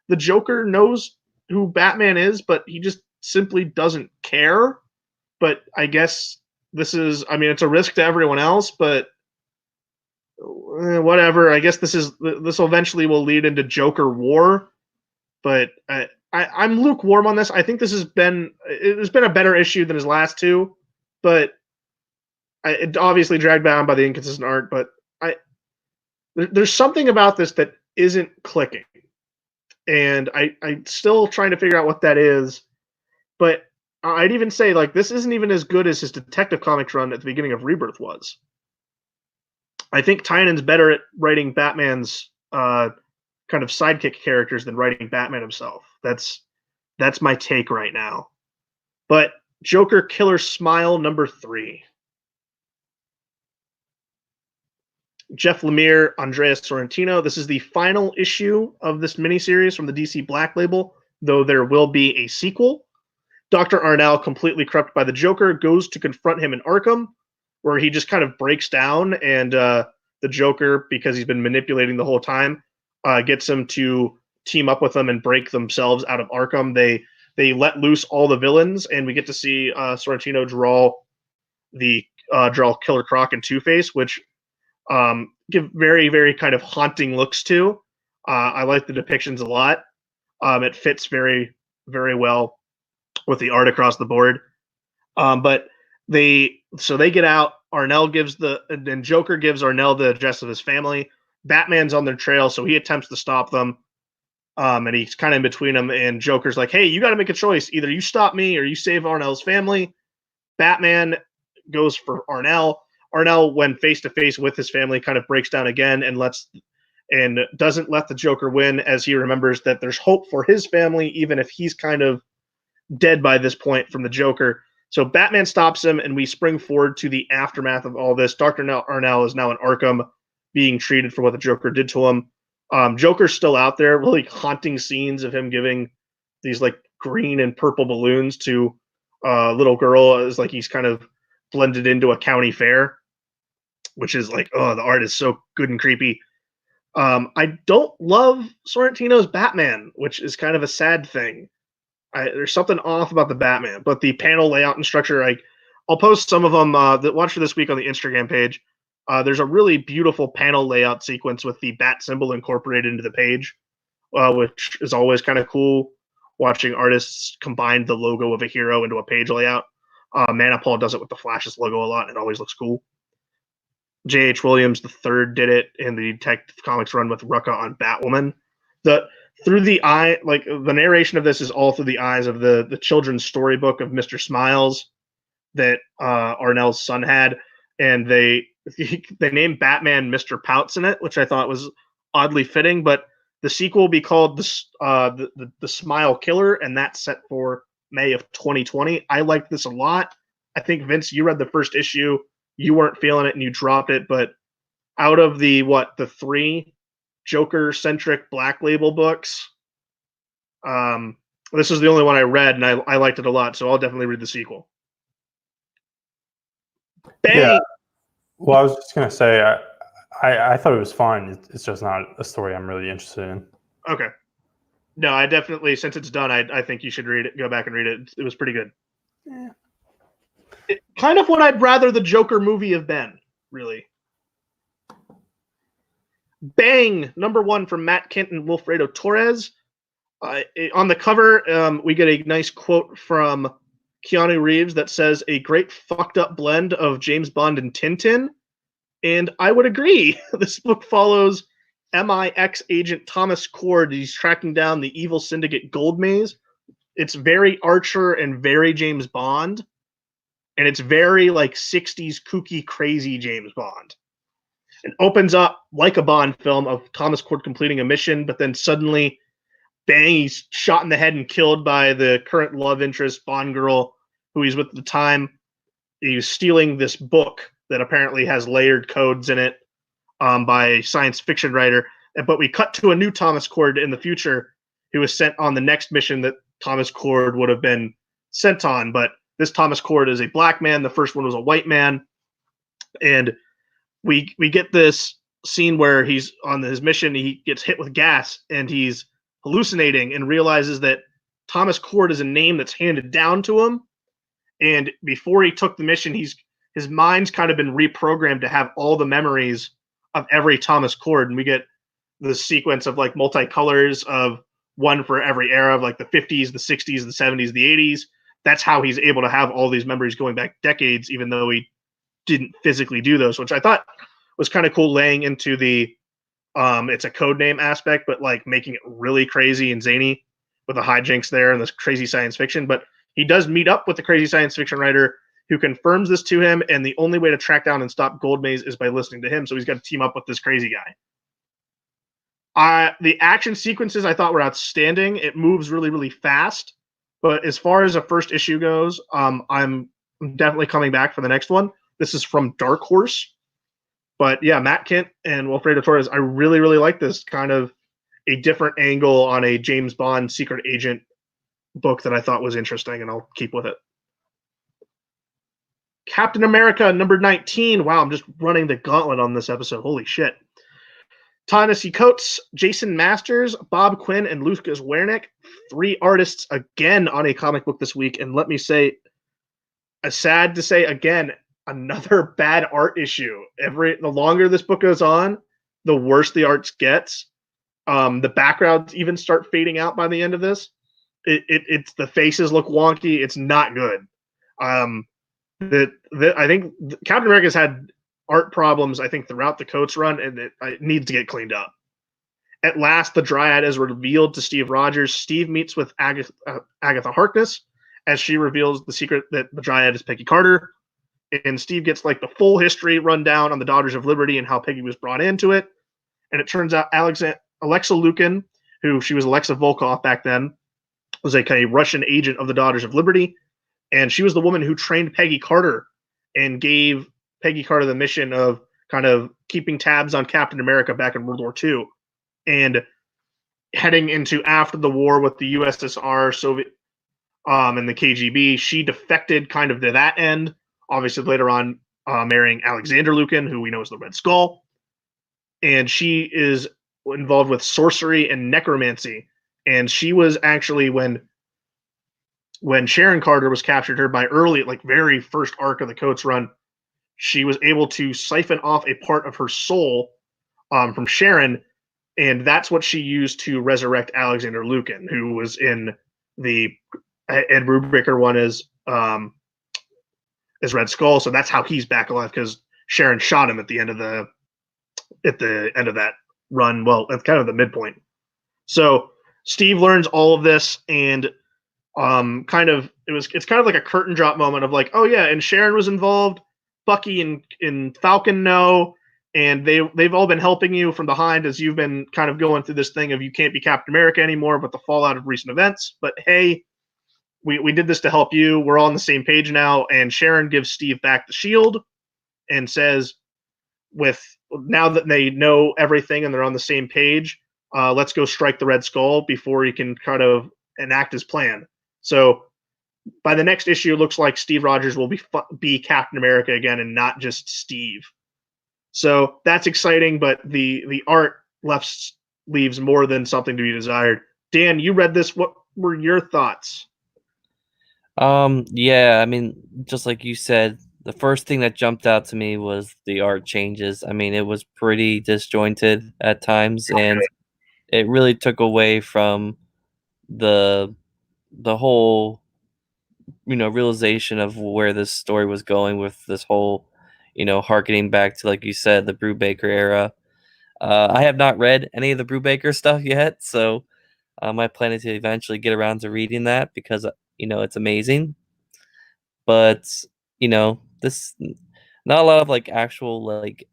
the Joker knows who Batman is, but he just simply doesn't care. But I guess this is, I mean, it's a risk to everyone else, but whatever. I guess this will eventually will lead into Joker War, but I'm lukewarm on this. I think it's been a better issue than his last 2, but it obviously dragged down by the inconsistent art. But there's something about this that isn't clicking, and I'm still trying to figure out what that is. But I'd even say, like, this isn't even as good as his Detective Comics run at the beginning of Rebirth was. I think Tynion's better at writing Batman's kind of sidekick characters than writing Batman himself. That's my take right now. But Joker Killer Smile number 3. Jeff Lemire, Andrea Sorrentino. This is the final issue of this miniseries from the DC Black Label, though there will be a sequel. Dr. Arnell, completely corrupted by the Joker, goes to confront him in Arkham, where he just kind of breaks down, and the Joker, because he's been manipulating the whole time, gets him to team up with them and break themselves out of Arkham. They let loose all the villains, and we get to see Sorrentino draw Killer Croc and Two-Face, which give very, very kind of haunting looks to. I like the depictions a lot. It fits very, very well with the art across the board. But they get out. Then Joker gives Arnell the address of his family. Batman's on their trail, so he attempts to stop them. And he's kind of in between them. And Joker's like, "Hey, you got to make a choice. Either you stop me or you save Arnell's family." Batman goes for Arnell. Arnell, when face to face with his family, kind of breaks down again and doesn't let the Joker win, as he remembers that there's hope for his family, even if he's kind of dead by this point from the Joker. So Batman stops him, and we spring forward to the aftermath of all this. Dr. Arnell is now in Arkham, being treated for what the Joker did to him. Joker's still out there, really haunting scenes of him giving these like green and purple balloons to a little girl as like he's kind of blended into a county fair, which is like, oh, the art is so good and creepy. I don't love Sorrentino's Batman, which is kind of a sad thing. There's something off about the Batman, but the panel layout and structure, I'll post some of them that watch for this week on the Instagram page. There's a really beautiful panel layout sequence with the bat symbol incorporated into the page, which is always kind of cool. Watching artists combine the logo of a hero into a page layout. Manapul does it with the Flash's logo a lot, and it always looks cool. J.H. Williams III did it in the Detective Comics run with Rucka on Batwoman. Through the eye, like the narration of this is all through the eyes of the children's storybook of Mr. Smiles that Arnell's son had, and they named Batman Mr. Pouts in it, which I thought was oddly fitting. But the sequel will be called the Smile Killer, and that's set for May of 2020. I liked this a lot. I think, Vince, you read the first issue. You weren't feeling it and you dropped it, but out of the 3 Joker-centric Black Label books, this is the only one I read, and I liked it a lot, so I'll definitely read the sequel. Bang! Yeah. Well, I was just going to say, I thought it was fine. It's just not a story I'm really interested in. Okay. No, I definitely, since it's done, I think you should read it. Go back and read it. It was pretty good. Yeah. Kind of what I'd rather the Joker movie have been, really. Bang! #1 from Matt Kent and Wilfredo Torres. On the cover, we get a nice quote from Keanu Reeves that says, "A great fucked up blend of James Bond and Tintin." And I would agree. This book follows MI6 agent Thomas Cord. He's tracking down the evil syndicate Gold Maze. It's very Archer and very James Bond. And it's very like 60s kooky, crazy James Bond. It opens up like a Bond film of Thomas Cord completing a mission, but then suddenly, bang, he's shot in the head and killed by the current love interest Bond girl who he's with at the time. He's stealing this book that apparently has layered codes in it by a science fiction writer. But we cut to a new Thomas Cord in the future who was sent on the next mission that Thomas Cord would have been sent on. But this Thomas Cord is a black man. The first one was a white man. And we get this scene where he's on his mission. He gets hit with gas and he's hallucinating and realizes that Thomas Cord is a name that's handed down to him. And before he took the mission, his mind's kind of been reprogrammed to have all the memories of every Thomas Cord. And we get the sequence of like multicolors of one for every era of like the 50s, the 60s, the 70s, the 80s. That's how he's able to have all these memories going back decades, even though he didn't physically do those, which I thought was kind of cool, laying into the it's a code name aspect, but like making it really crazy and zany with the hijinks there and this crazy science fiction. But he does meet up with the crazy science fiction writer who confirms this to him, and the only way to track down and stop Gold Maze is by listening to him. So he's got to team up with this crazy guy. The action sequences I thought were outstanding. It moves really, really fast. But as far as a first issue goes, I'm definitely coming back for the next one. This is from Dark Horse. But yeah, Matt Kent and Wilfredo Torres, I really, really like this kind of a different angle on a James Bond secret agent book that I thought was interesting, and I'll keep with it. Captain America #19. Wow, I'm just running the gauntlet on this episode. Holy shit. Ta-Nehisi Coates, Jason Masters, Bob Quinn, and Lucas Wernick. 3 artists again on a comic book this week. And let me say, sad to say again, another bad art issue. The longer this book goes on, the worse the art gets. The backgrounds even start fading out by the end of this. It's the faces look wonky. It's not good. I think Captain America's had art problems, I think, throughout the Coates run, and it needs to get cleaned up. At last, the Dryad is revealed to Steve Rogers. Steve meets with Agatha Harkness as she reveals the secret that the Dryad is Peggy Carter. And Steve gets like the full history rundown on the Daughters of Liberty and how Peggy was brought into it. And it turns out Alexa Lukin, who she was Alexa Volkov back then, was like a Russian agent of the Daughters of Liberty. And she was the woman who trained Peggy Carter and gave Peggy Carter the mission of kind of keeping tabs on Captain America back in World War II. and heading into after the war with the USSR, Soviet, and the KGB, she defected kind of to that end. Obviously, later on, marrying Alexander Lukin, who we know is the Red Skull, and she is involved with sorcery and necromancy. And she was actually when Sharon Carter was captured, her by early, like very first arc of the Coates run, she was able to siphon off a part of her soul from Sharon, and that's what she used to resurrect Alexander Lukin, who was in the Ed Brubaker one as Red Skull. So that's how he's back alive, because Sharon shot him at the end of that run. Well, at kind of the midpoint. So Steve learns all of this, and it's kind of like a curtain drop moment of like, oh yeah, and Sharon was involved. Bucky and Falcon know, and they've all been helping you from behind as you've been kind of going through this thing of you can't be Captain America anymore with the fallout of recent events. But hey, we did this to help you. We're all on the same page now. And Sharon gives Steve back the shield and says, now that they know everything and they're on the same page, let's go strike the Red Skull before he can kind of enact his plan. So by the next issue, it looks like Steve Rogers will be Captain America again and not just Steve. So that's exciting, but the art leaves more than something to be desired. Dan, you read this. What were your thoughts? Yeah, I mean, just like you said, the first thing that jumped out to me was the art changes. I mean, it was pretty disjointed at times, and it really took away from the whole, realization of where this story was going with this whole, harkening back to, like you said, the Brubaker era. I have not read any of the Brubaker stuff yet, so I plan to eventually get around to reading that because, it's amazing. But, this not a lot of like actual like,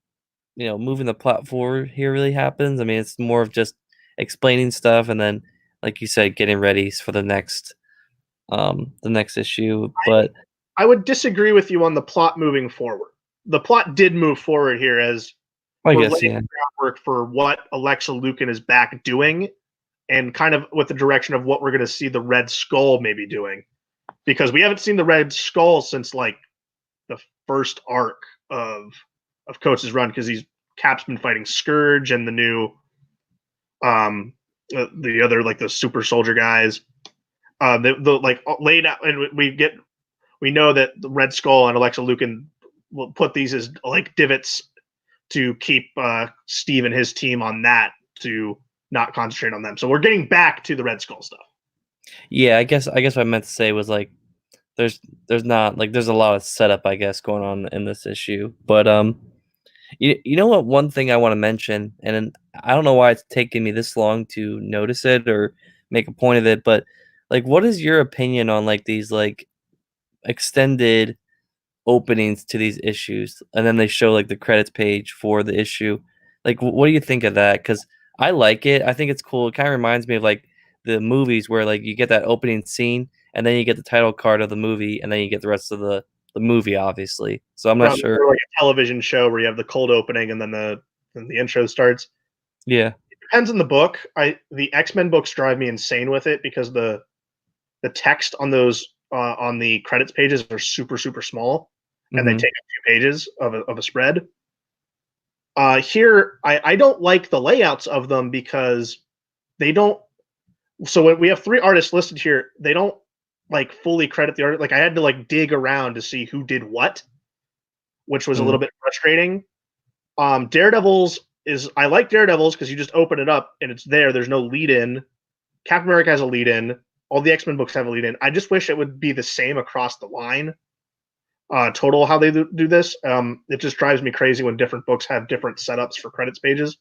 moving the plot forward here really happens. I mean, it's more of just explaining stuff and then, like you said, getting ready for the next issue. But I would disagree with you on the plot moving forward. The plot did move forward here as I we're guess, laying yeah. the groundwork for what Alexa Lukin is back doing, and kind of with the direction of what we're going to see the Red Skull maybe doing, because we haven't seen the Red Skull since like the first arc of Coates' run, because Cap's been fighting Scourge and the new the other, like the super soldier guys. The like laid out, and we know that the Red Skull and Alexa Lukin will put these as like divots to keep Steve and his team on that, to not concentrate on them. So we're getting back to the Red Skull stuff. Yeah, I guess what I meant to say was like there's not like there's a lot of setup, I guess, going on in this issue. But you know what, one thing I want to mention, and I don't know why it's taken me this long to notice it or make a point of it, but like what is your opinion on like these like extended openings to these issues, and then they show like the credits page for the issue? Like what do you think of that? Because I like it. I think it's cool. It kind of reminds me of like the movies where like you get that opening scene and then you get the title card of the movie and then you get the rest of the movie, obviously. So I'm not sure. Like a television show where you have the cold opening and then the intro starts. Yeah, it depends on the book. The X-Men books drive me insane with it, because the text on those on the credits pages are super small, and they take up 2 pages of a spread. Here, I don't like the layouts of them because they don't. So when we have 3 artists listed here, they don't like fully credit the artist. Like I had to like dig around to see who did what, which was a little bit frustrating. Daredevil's I like Daredevil's because you just open it up and it's there. There's no lead in. Captain America has a lead in. All the X-Men books have a lead in. I just wish it would be the same across the line. Total how they do this. It just drives me crazy when different books have different setups for credits pages.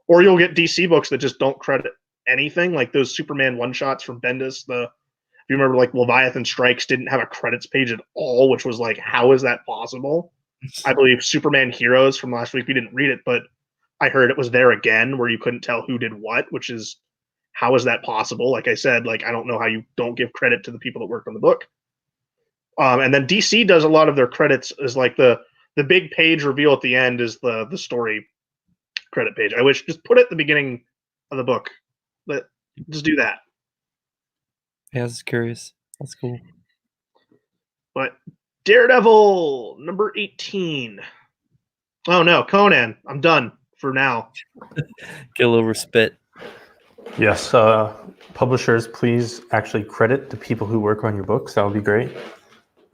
Or you'll get DC books that just don't credit anything, like those Superman one-shots from Bendis. If you remember, like Leviathan Strikes didn't have a credits page at all, which was like, how is that possible? I believe Superman Heroes from last week, we didn't read it, but I heard it was there again where you couldn't tell who did what, which is, how is that possible? Like I said, like I don't know how you don't give credit to the people that worked on the book. And then DC does a lot of their credits is like the big page reveal at the end is the story credit page. I wish just put it at the beginning of the book. But just do that. Yeah, I was curious. That's cool. But Daredevil number 18. Oh no, Conan. I'm done for now. Get a little respite. Yes, publishers, please actually credit the people who work on your books. That would be great.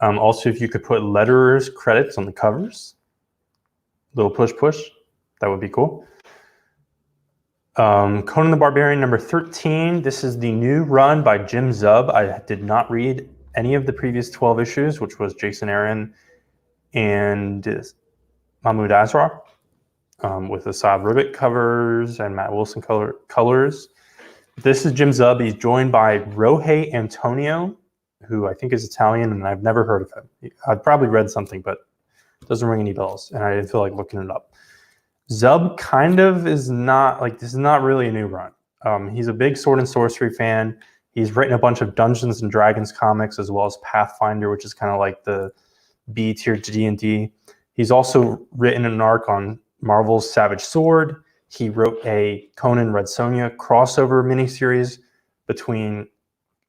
Also, if you could put letterers' credits on the covers, little push, that would be cool. Conan the Barbarian number 13. This is the new run by Jim Zub. I did not read any of the previous 12 issues, which was Jason Aaron and Mahmoud Asrar, with Asad Ribbit covers and Matt Wilson colors. This is Jim Zub. He's joined by Rohei Antonio, who I think is Italian, and I've never heard of him. I've probably read something, but it doesn't ring any bells, and I didn't feel like looking it up. Zub kind of is not, like, this is not really a new run. He's a big Sword and Sorcery fan. He's written a bunch of Dungeons and Dragons comics, as well as Pathfinder, which is kind of like the B tier to D&D. He's also written an arc on Marvel's Savage Sword. He wrote a Conan Red Sonja crossover miniseries between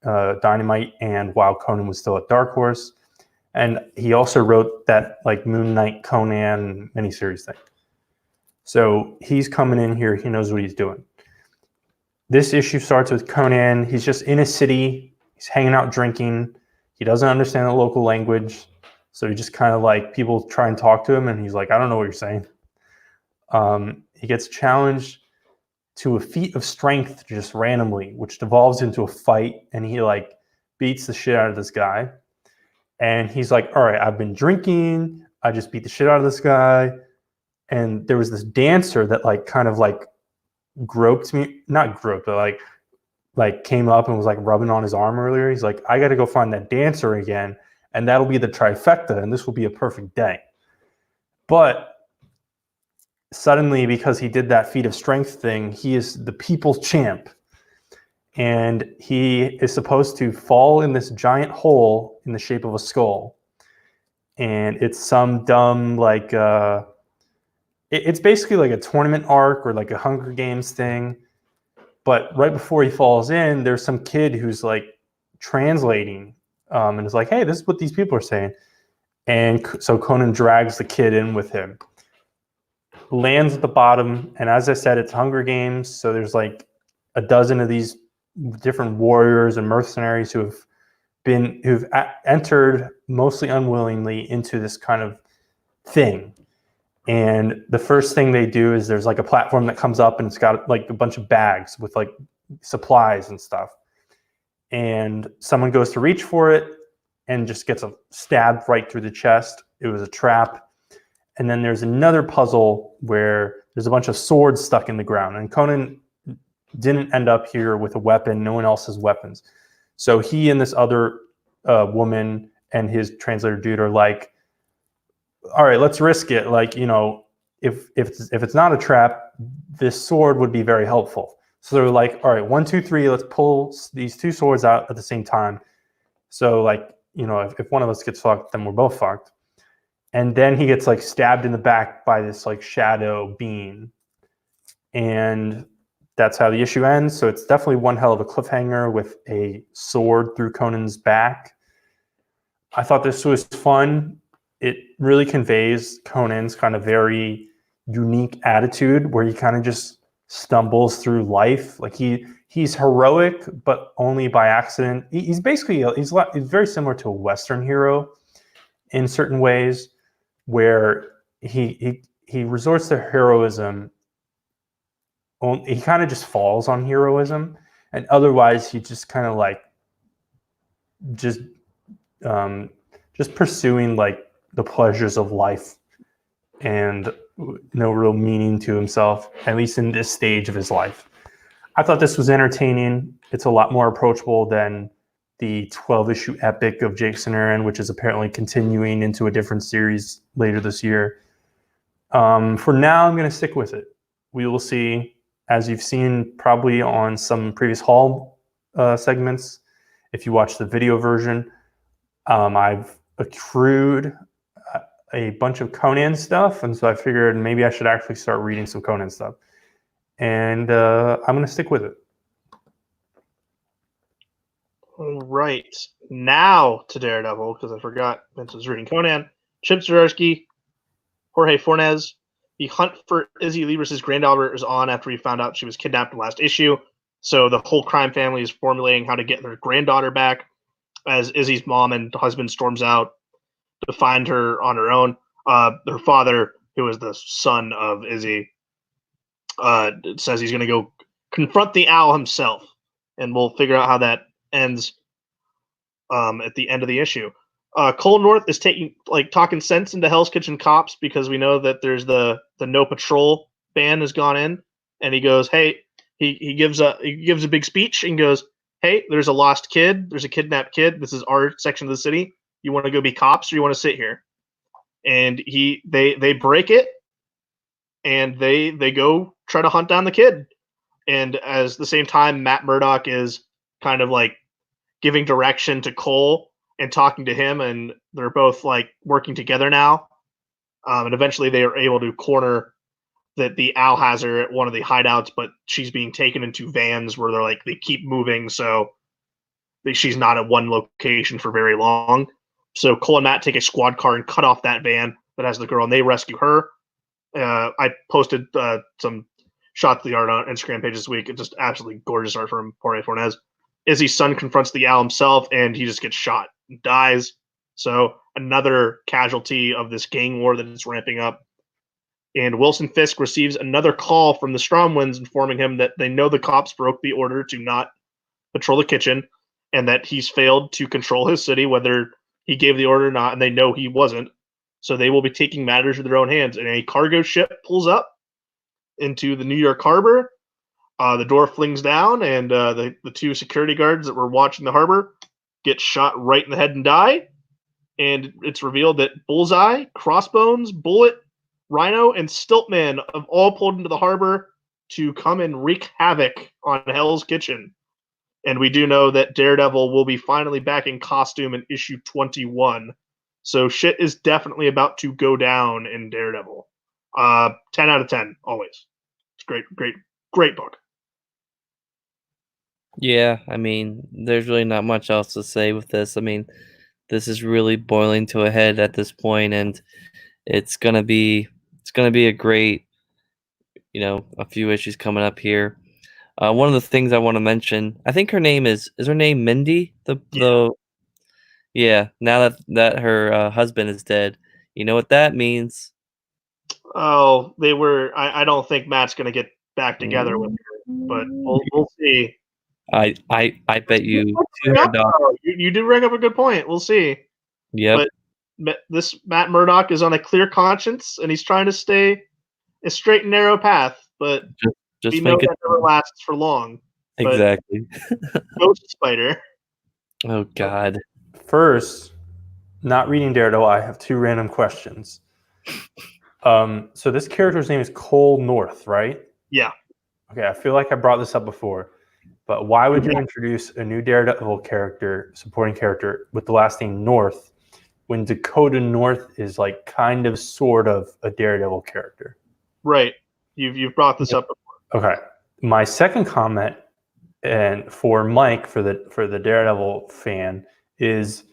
Dynamite and while Conan was still at Dark Horse. And he also wrote that like Moon Knight Conan miniseries thing. So he's coming in here. He knows what he's doing. This issue starts with Conan. He's just in a city. He's hanging out drinking. He doesn't understand the local language. So he just kind of like, people try and talk to him and he's like, I don't know what you're saying. He gets challenged to a feat of strength just randomly, which devolves into a fight. And he like beats the shit out of this guy. And he's like, all right, I've been drinking. I just beat the shit out of this guy. And there was this dancer that like kind of like groped me, not groped, but like came up and was like rubbing on his arm earlier. He's like, I got to go find that dancer again. And that'll be the trifecta. And this will be a perfect day. But suddenly, because he did that feat of strength thing, he is the people's champ. And he is supposed to fall in this giant hole in the shape of a skull. And it's some dumb, like, it's basically like a tournament arc or like a Hunger Games thing. But right before he falls in, there's some kid who's like translating and is like, hey, this is what these people are saying. And so Conan drags the kid in with him. Lands at the bottom. And as I said, it's Hunger Games. So there's like a dozen of these different warriors and mercenaries who've entered mostly unwillingly into this kind of thing. And the first thing they do is there's like a platform that comes up and it's got like a bunch of bags with like supplies and stuff. And someone goes to reach for it and just gets stabbed right through the chest. It was a trap. And then there's another puzzle where there's a bunch of swords stuck in the ground. And Conan didn't end up here with a weapon. No one else has weapons. So he and this other woman and his translator dude are like, all right, let's risk it. Like, you know, if it's not a trap, this sword would be very helpful. So they're like, all right, 1, 2, 3, let's pull these two swords out at the same time. So like, you know, if one of us gets fucked, then we're both fucked. And then he gets like stabbed in the back by this like shadow being. And that's how the issue ends. So it's definitely one hell of a cliffhanger with a sword through Conan's back. I thought this was fun. It really conveys Conan's kind of very unique attitude where he kind of just stumbles through life. Like he's heroic, but only by accident. He's basically, he's very similar to a Western hero in certain ways where he resorts to heroism. He kind of just falls on heroism. And otherwise he just kind of like, just pursuing like the pleasures of life and no real meaning to himself, at least in this stage of his life. I thought this was entertaining. It's a lot more approachable than the 12-issue epic of Jason Aaron, which is apparently continuing into a different series later this year. For now, I'm going to stick with it. We will see, as you've seen probably on some previous haul segments, if you watch the video version, I've accrued a bunch of Conan stuff, and so I figured maybe I should actually start reading some Conan stuff. and I'm going to stick with it. All right. Now to Daredevil, because I forgot Vince was reading Conan. Chip Zdarsky, Jorge Fornes. The hunt for Izzy Libris' granddaughter is on after we found out she was kidnapped in the last issue. So the whole crime family is formulating how to get their granddaughter back as Izzy's mom and husband storms out to find her on her own. Her father, who is the son of Izzy, says he's going to go confront the owl himself, and we'll figure out how that ends at the end of the issue. Cole North is talking sense into Hell's Kitchen cops because we know that there's the no patrol ban has gone in, and he goes, hey, he gives a big speech and goes, hey, there's a lost kid, there's a kidnapped kid. This is our section of the city. You want to go be cops or you want to sit here? And they break it, and they go try to hunt down the kid. And as the same time, Matt Murdock is kind of like giving direction to Cole and talking to him, and they're both like working together now. And eventually they are able to corner that the owl has her at one of the hideouts, but she's being taken into vans where they keep moving, so she's not at one location for very long. So Cole and Matt take a squad car and cut off that van that has the girl, and they rescue her. I posted some shots of the art on Instagram page this week. It's just absolutely gorgeous art from Jorge Fornes. Izzy's son confronts the owl himself, and he just gets shot and dies. So another casualty of this gang war that is ramping up. And Wilson Fisk receives another call from the Stromwinds informing him that they know the cops broke the order to not patrol the kitchen, and that he's failed to control his city, whether he gave the order or not, and they know he wasn't. So they will be taking matters in their own hands. And a cargo ship pulls up into the New York harbor. The door flings down, and the two security guards that were watching the harbor get shot right in the head and die. And it's revealed that Bullseye, Crossbones, Bullet, Rhino, and Stiltman have all pulled into the harbor to come and wreak havoc on Hell's Kitchen. And we do know that Daredevil will be finally back in costume in issue 21. So shit is definitely about to go down in Daredevil. 10 out of 10, always. It's great book. Yeah, I mean, there's really not much else to say with this. I mean, this is really boiling to a head at this point, and it's gonna be a great, a few issues coming up here. One of the things I want to mention, I think her name is her name Mindy? Yeah. Now that her husband is dead, you know what that means? Oh, they were. I don't think Matt's going to get back together with her, but we'll see. I bet you You do bring up a good point. We'll see. Yep. But this Matt Murdock is on a clear conscience, and he's trying to stay a straight and narrow path. But just we know that never lasts for long. Exactly. Ghost Spider. Oh God. First, not reading Daredevil, I have two random questions. So this character's name is Cole North, right? Yeah. Okay, I feel like I brought this up before, but why would you introduce a new Daredevil supporting character, with the last name North, when Dakota North is like kind of sort of a Daredevil character? Right. You've brought this up before. Okay. My second comment, and for Mike, for the Daredevil fan, is,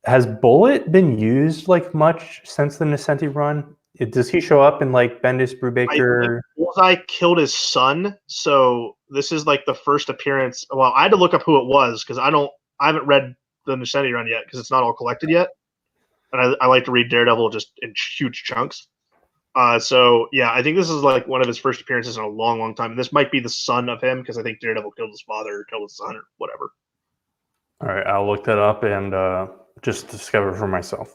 has Bullet been used like much since the Nascenti run? Does he show up in like Bendis, Brubaker? Bullseye killed his son, so this is like the first appearance. Well, I had to look up who it was because I haven't read the Nascenti run yet because it's not all collected yet, and I like to read Daredevil just in huge chunks. So yeah, I think this is like one of his first appearances in a long time. And this might be the son of him because I think Daredevil killed his father or killed his son or whatever. All right, I'll look that up and just discover for myself,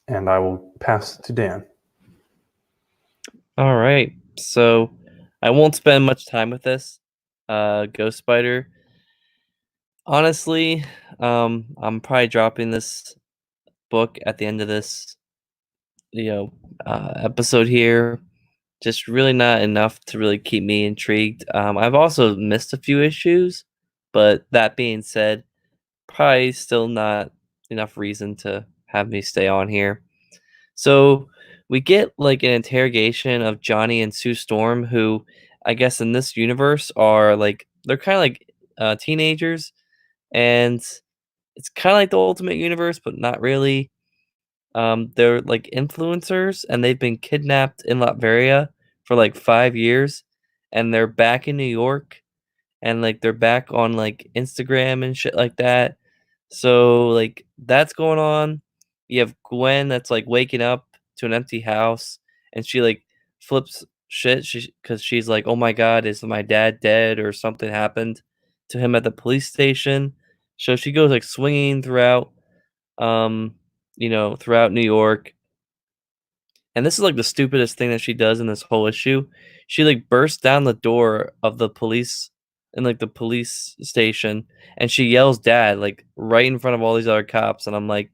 and I will pass it to Dan. All right, so I won't spend much time with this. Ghost Spider. Honestly, I'm probably dropping this book at the end of this, episode here. Just really not enough to really keep me intrigued. I've also missed a few issues, but that being said, probably still not enough reason to have me stay on here. So we get like an interrogation of Johnny and Sue Storm, who I guess in this universe are like they're kind of like teenagers, and it's kind of like the Ultimate Universe, but not really. They're like influencers, and they've been kidnapped in Latveria for like 5 years, and they're back in New York, and like they're back on like Instagram and shit like that. So like that's going on. You have Gwen that's like waking up to an empty house, and she like flips shit because she's like, "Oh my god, is my dad dead or something happened to him at the police station?" So she goes like swinging throughout, um, throughout New York. And this is like the stupidest thing that she does in this whole issue. She like bursts down the door of the police in like the police station, and she yells dad like right in front of all these other cops, and I'm like,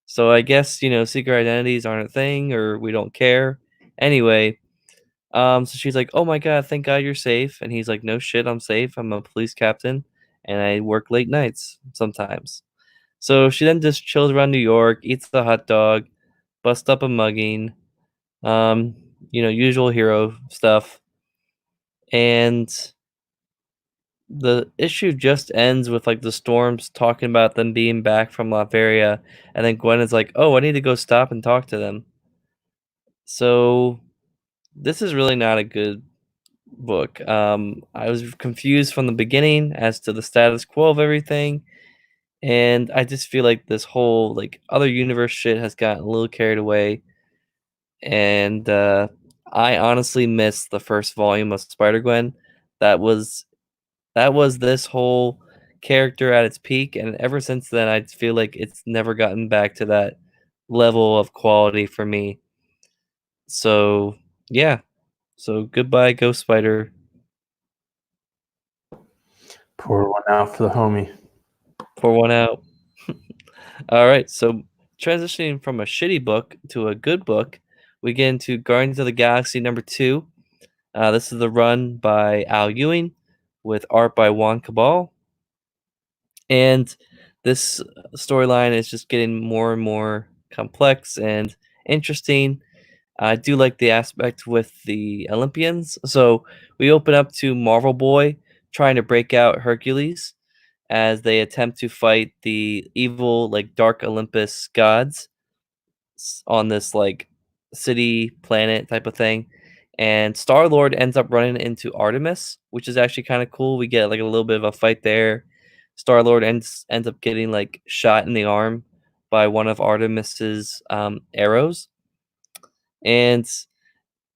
so I guess, secret identities aren't a thing or we don't care. Anyway, so she's like, "Oh my god, thank God you're safe." And he's like, "No shit, I'm safe. I'm a police captain and I work late nights sometimes." So she then just chills around New York, eats the hot dog, busts up a mugging, um, usual hero stuff. And the issue just ends with like the Storms talking about them being back from Latveria, and then Gwen is like, "Oh, I need to go stop and talk to them." So this is really not a good book. I was confused from the beginning as to the status quo of everything, and I just feel like this whole like other universe shit has gotten a little carried away. And I honestly missed the first volume of Spider-Gwen. That was this whole character at its peak, and ever since then, I feel like it's never gotten back to that level of quality for me. So yeah, so goodbye, Ghost Spider. Pour one out for the homie. Pour one out. All right, so transitioning from a shitty book to a good book, we get into Guardians of the Galaxy #2. This is the run by Al Ewing with art by Juan Cabal. And this storyline is just getting more and more complex and interesting. I do like the aspect with the Olympians. So we open up to Marvel Boy trying to break out Hercules as they attempt to fight the evil, like, Dark Olympus gods on this like city planet type of thing. And Star Lord ends up running into Artemis, which is actually kind of cool. We get like a little bit of a fight there. Star Lord ends up getting like shot in the arm by one of Artemis's arrows, and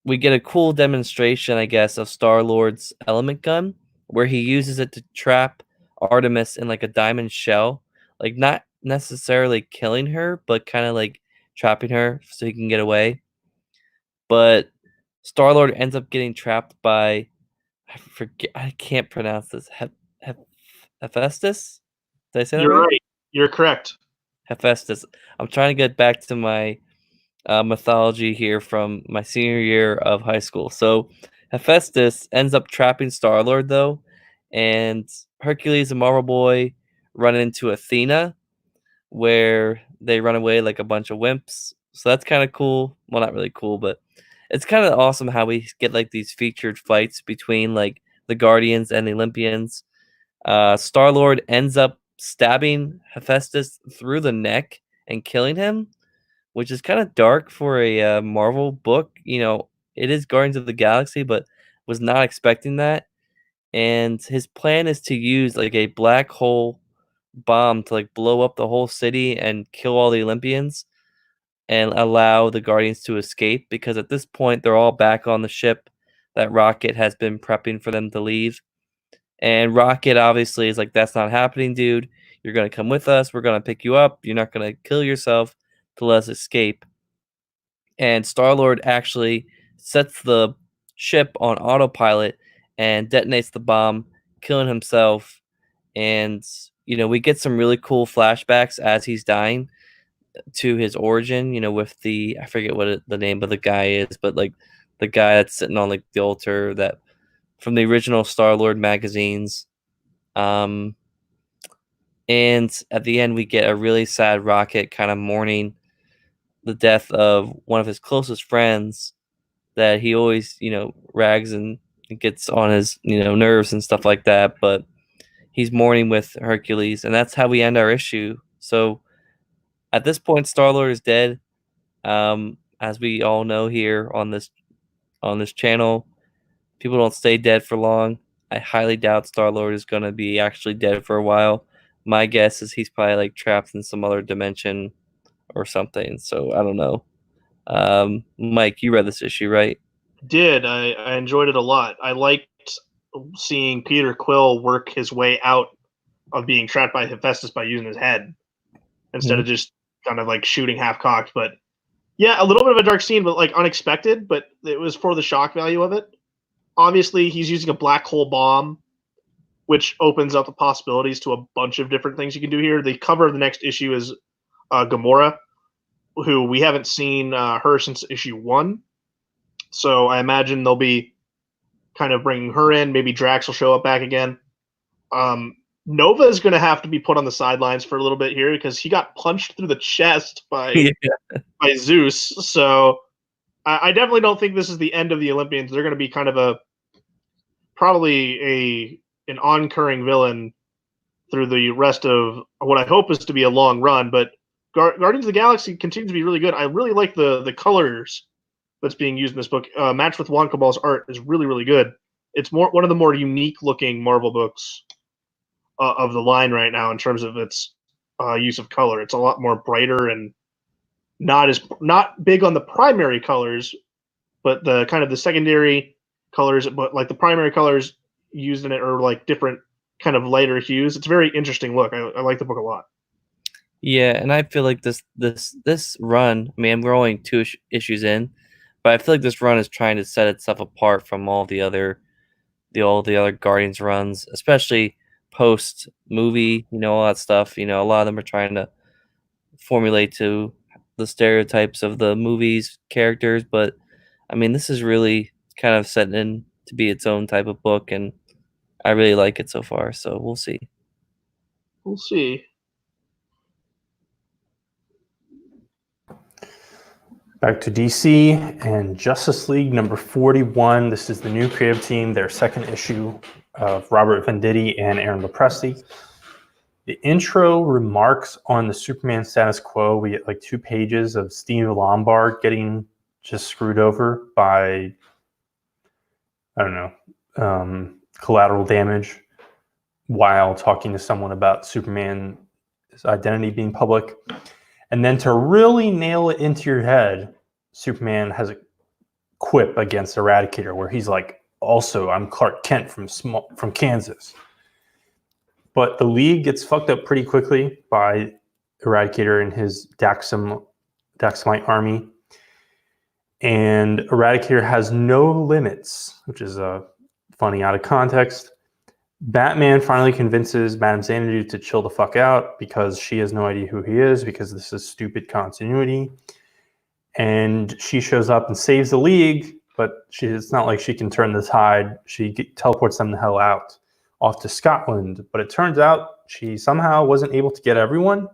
we get a cool demonstration, I guess, of Star Lord's element gun, where he uses it to trap Artemis in like a diamond shell, like not necessarily killing her, but kind of like trapping her so he can get away. But Star Lord ends up getting trapped by I can't pronounce this. Hephaestus? Did I say that You're right? right. You're correct. Hephaestus. I'm trying to get back to my mythology here from my senior year of high school. So Hephaestus ends up trapping Star Lord though, and Hercules and Marvel Boy run into Athena, where they run away like a bunch of wimps. So that's kind of cool. Well, not really cool, but it's kind of awesome how we get like these featured fights between like the Guardians and the Olympians. Star Lord ends up stabbing Hephaestus through the neck and killing him, which is kind of dark for a Marvel book. It is Guardians of the Galaxy, but was not expecting that. And his plan is to use like a black hole bomb to like blow up the whole city and kill all the Olympians and allow the Guardians to escape, because at this point they're all back on the ship that Rocket has been prepping for them to leave. And Rocket obviously is like, "That's not happening, dude. You're going to come with us. We're going to pick you up. You're not going to kill yourself to let us escape." And Star-Lord actually sets the ship on autopilot and detonates the bomb, killing himself. And we get some really cool flashbacks as he's dying to his origin, with the, I forget what the name of the guy is, but like the guy that's sitting on like the altar that from the original Star-Lord magazines. And at the end we get a really sad Rocket kind of mourning the death of one of his closest friends that he always, rags and it gets on his nerves and stuff like that. But he's mourning with Hercules, and that's how we end our issue. So at this point, Star-Lord is dead. As we all know here on this channel, people don't stay dead for long. I highly doubt Star-Lord is going to be actually dead for a while. My guess is he's probably like trapped in some other dimension or something. So I don't know. Mike, you read this issue, right? I enjoyed it a lot. I liked seeing Peter Quill work his way out of being trapped by Hephaestus by using his head instead of just kind of like shooting half cocked. But yeah, a little bit of a dark scene, but like unexpected, but it was for the shock value of it. Obviously, he's using a black hole bomb, which opens up the possibilities to a bunch of different things you can do here. The cover of the next issue is Gamora, who we haven't seen her since issue 1. So I imagine they'll be kind of bringing her in. Maybe Drax will show up back again. Nova is going to have to be put on the sidelines for a little bit here because he got punched through the chest by Zeus. So I definitely don't think this is the end of the Olympians. They're going to be kind of probably an oncurring villain through the rest of what I hope is to be a long run. But Guardians of the Galaxy continues to be really good. I really like the colors that's being used in this book. Matched with Juan Cabal's art is really, really good. It's one of the more unique looking Marvel books of the line right now in terms of its use of color. It's a lot more brighter and not big on the primary colors, but the kind of the secondary colors. But like the primary colors used in it are like different kind of lighter hues. It's a very interesting look. I like the book a lot. Yeah, and I feel like this run. I mean, we're only 2 issues in, but I feel like this run is trying to set itself apart from all the other Guardians runs, especially post movie. All that stuff. A lot of them are trying to formulate to the stereotypes of the movie's characters, but I mean, this is really kind of set in to be its own type of book, and I really like it so far. So we'll see. We'll see. Back to DC and Justice League number 41. This is the new creative team, their second issue of Robert Venditti and Aaron Lopresti. The intro remarks on the Superman status quo. We get like 2 pages of Steve Lombard getting just screwed over by, I don't know, collateral damage while talking to someone about Superman's identity being public. And then to really nail it into your head, Superman has a quip against Eradicator where he's like, also, I'm Clark Kent from Kansas. But the League gets fucked up pretty quickly by Eradicator and his Daxamite army. And Eradicator has no limits, which is funny out of context. Batman finally convinces Madame Xanadu to chill the fuck out because she has no idea who he is because this is stupid continuity. And she shows up and saves the League, but it's not like she can turn the tide. She teleports them the hell out off to Scotland. But it turns out she somehow wasn't able to get everyone.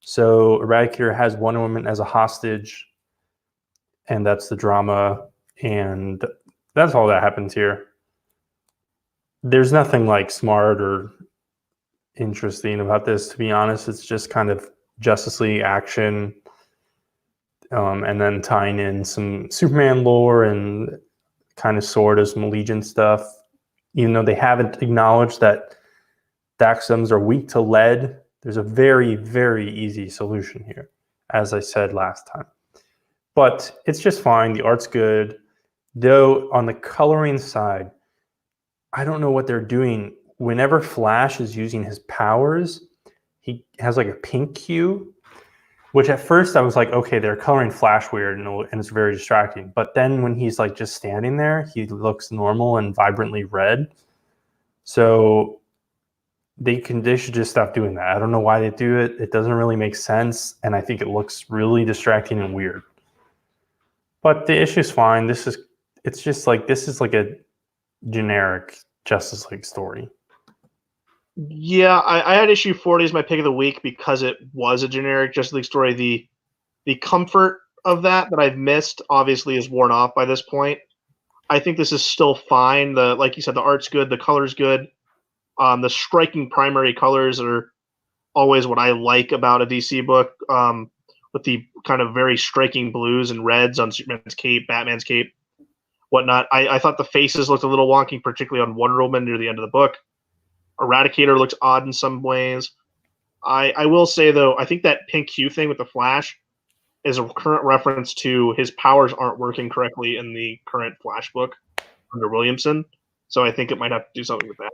So Eradicator has Wonder Woman as a hostage. And that's the drama. And that's all that happens here. There's nothing like smart or interesting about this, to be honest. It's just kind of Justice League action, and then tying in some Superman lore and kind of sort of some Legion stuff. Even though they haven't acknowledged that Daxams are weak to lead, there's a very, very easy solution here, as I said last time. But it's just fine. The art's good. Though on the coloring side, I don't know what they're doing. Whenever Flash is using his powers, he has like a pink hue, which at first I was like, okay, they're coloring Flash weird and it's very distracting. But then when he's like just standing there, he looks normal and vibrantly red. So they should just stop doing that. I don't know why they do it. It doesn't really make sense. And I think it looks really distracting and weird. But the issue's fine. This is like a generic Justice League story. Yeah, I had issue 40 as my pick of the week because it was a generic Justice League story. The comfort of that I've missed obviously is worn off by this point. I think this is still fine. Like you said, the art's good, the color's good. The striking primary colors are always what I like about a DC book. With the kind of very striking blues and reds on Superman's cape, Batman's cape, whatnot. I thought the faces looked a little wonky, particularly on Wonder Woman near the end of the book. Eradicator looks odd in some ways. I will say, though, I think that pink hue thing with the Flash is a current reference to his powers aren't working correctly in the current Flash book under Williamson. So I think it might have to do something with that.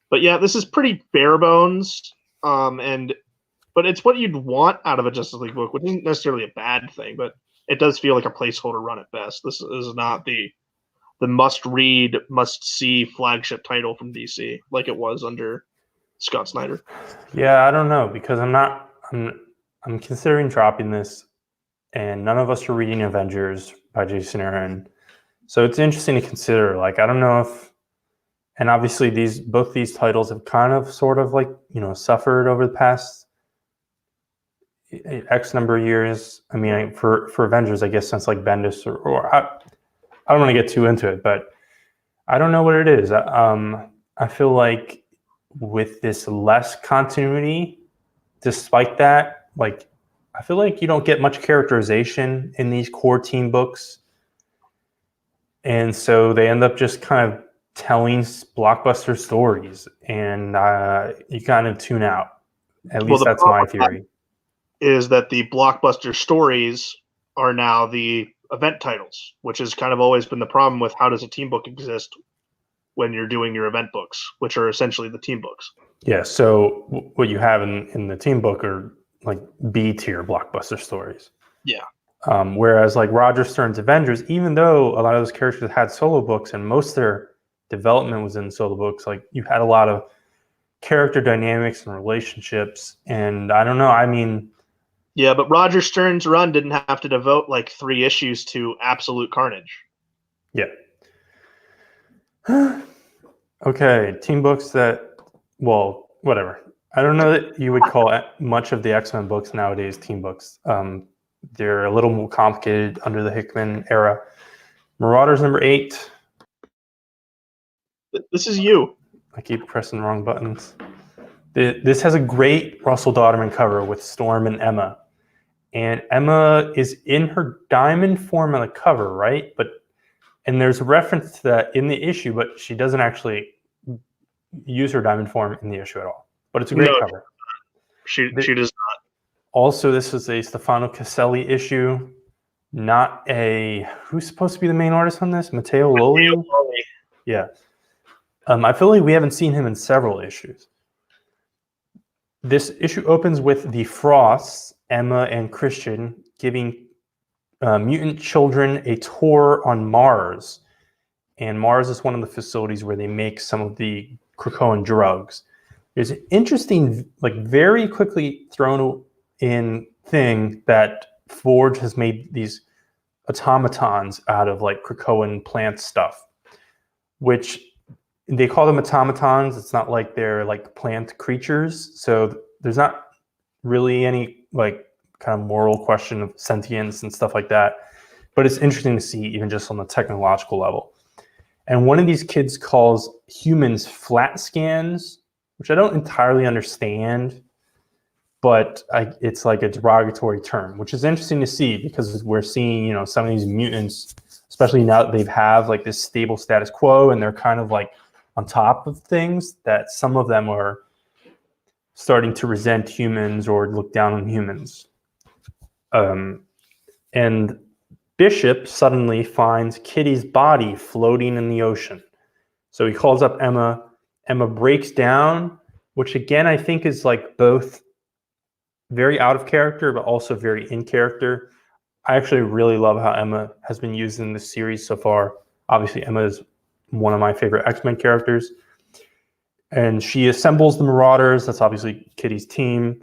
But yeah, this is pretty bare bones. But it's what you'd want out of a Justice League book, which isn't necessarily a bad thing, but it does feel like a placeholder run at best. This is not the must-read, must-see flagship title from DC like it was under Scott Snyder. Yeah, I don't know, because I'm considering dropping this, and none of us are reading Avengers by Jason Aaron. So it's interesting to consider. Like, I don't know if, and obviously both these titles have kind of sort of like, suffered over the past X number of years. I mean, for Avengers, I guess since like Bendis or I don't want to get too into it, but I don't know what it is. I feel like with this less continuity, despite that, like, I feel like you don't get much characterization in these core team books. And so they end up just kind of telling blockbuster stories, and you kind of tune out. At least that's my theory. Is that the blockbuster stories are now the event titles, which has kind of always been the problem with how does a team book exist when you're doing your event books, which are essentially the team books. Yeah, so what you have in the team book are like B-tier blockbuster stories. Yeah. Whereas like Roger Stern's Avengers, even though a lot of those characters had solo books and most of their development was in solo books, like you had a lot of character dynamics and relationships. And I don't know, I mean... Yeah, but Roger Stern's run didn't have to devote like 3 issues to absolute carnage. Yeah. Okay, team books that, well, whatever. I don't know that you would call much of the X-Men books nowadays team books. They're a little more complicated under the Hickman era. Marauders number 8. This is you. I keep pressing the wrong buttons. This has a great Russell Dauterman cover with Storm and Emma. And Emma is in her diamond form on the cover, right? And there's a reference to that in the issue, but she doesn't actually use her diamond form in the issue at all. But it's a great cover. She does not. Also, this is a Stefano Caselli issue, not a... Who's supposed to be the main artist on this? Matteo Lolli? Yeah. I feel like we haven't seen him in several issues. This issue opens with the Frosts, Emma and Christian, giving mutant children a tour on Mars. And Mars is one of the facilities where they make some of the Krakoan drugs. There's an interesting, like very quickly thrown in thing that Forge has made these automatons out of like Krakoan plant stuff, which they call them automatons. It's not like they're like plant creatures. So there's not really any like kind of moral question of sentience and stuff like that. But it's interesting to see even just on the technological level. And one of these kids calls humans flat scans, which I don't entirely understand, but it's like a derogatory term, which is interesting to see because we're seeing, some of these mutants, especially now that they have like this stable status quo and they're kind of like on top of things, that some of them are starting to resent humans or look down on humans. And Bishop suddenly finds Kitty's body floating in the ocean. So he calls up Emma. Emma breaks down, which again, I think is like both very out of character, but also very in character. I actually really love how Emma has been used in this series so far. Obviously, Emma is one of my favorite X-Men characters. And she assembles the Marauders. That's obviously Kitty's team.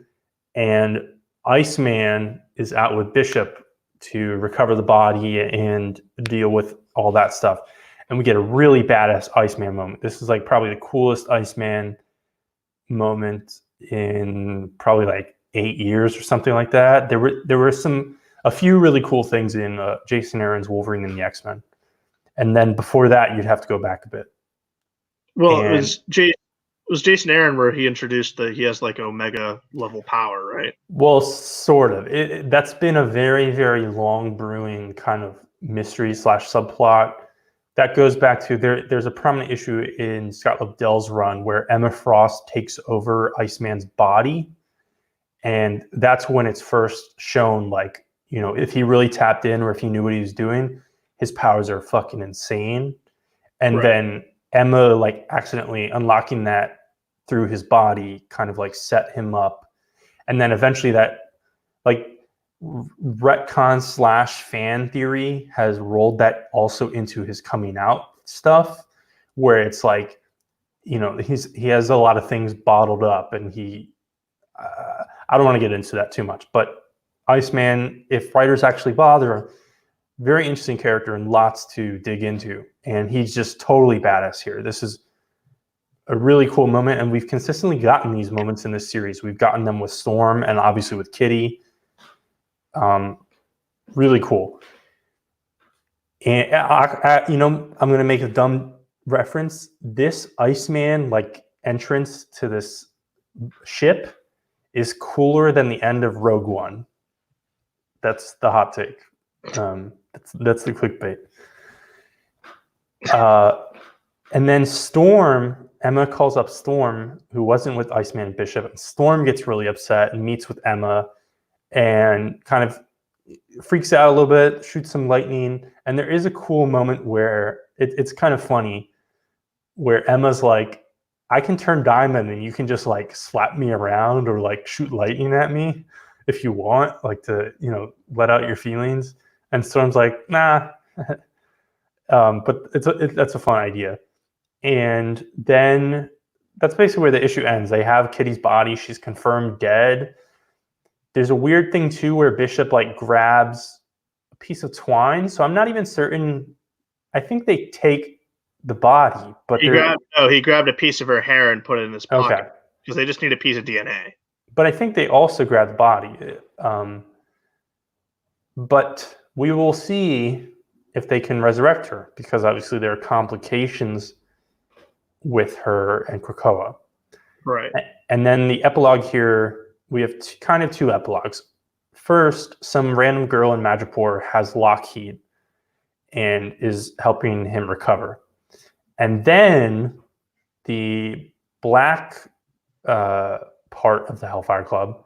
And Iceman is out with Bishop to recover the body and deal with all that stuff. And we get a really badass Iceman moment. This is like probably the coolest Iceman moment in probably like 8 years or something like that. There were a few really cool things in Jason Aaron's Wolverine and the X-Men. And then before that, you'd have to go back a bit. Well, And- it was Jason Aaron where he introduced that he has like Omega level power, right? Well, sort of. That's been a very, very long brewing kind of mystery / subplot. That goes back to there's a prominent issue in Scott Lobdell's run where Emma Frost takes over Iceman's body. And that's when it's first shown, like, if he really tapped in or if he knew what he was doing, his powers are fucking insane. And Right. then Emma, like, accidentally unlocking that through his body kind of like set him up. And then eventually that, like, retcon / fan theory has rolled that also into his coming out stuff, where it's like, he has a lot of things bottled up, and I don't want to get into that too much, but Iceman, if writers actually bother, very interesting character and lots to dig into, and he's just totally badass here. This is a really cool moment, and we've consistently gotten these moments in this series. We've gotten them with Storm and obviously with Kitty. Really cool. And I'm going to make a dumb reference. This Iceman like entrance to this ship is cooler than the end of Rogue One. That's the hot take. That's the clickbait. And then Storm, Emma calls up Storm, who wasn't with Iceman and Bishop. And Storm gets really upset and meets with Emma and kind of freaks out a little bit, shoots some lightning. And there is a cool moment where it's kind of funny, where Emma's like, I can turn diamond and you can just like slap me around or like shoot lightning at me if you want, like to, let out your feelings. And Storm's like, nah. But that's a fun idea. And then that's basically where the issue ends. They have Kitty's body. She's confirmed dead. There's a weird thing too where Bishop like grabs a piece of twine. So I'm not even certain. I think they take the body, but he grabbed a piece of her hair and put it in his pocket because they just need a piece of DNA. But I think they also grabbed the body. But we will see if they can resurrect her, because obviously there are complications with her and Krakoa. Right. And then the epilogue here, we have kind of two epilogues. First, some random girl in Madripoor has Lockheed and is helping him recover. And then the black part of the Hellfire Club,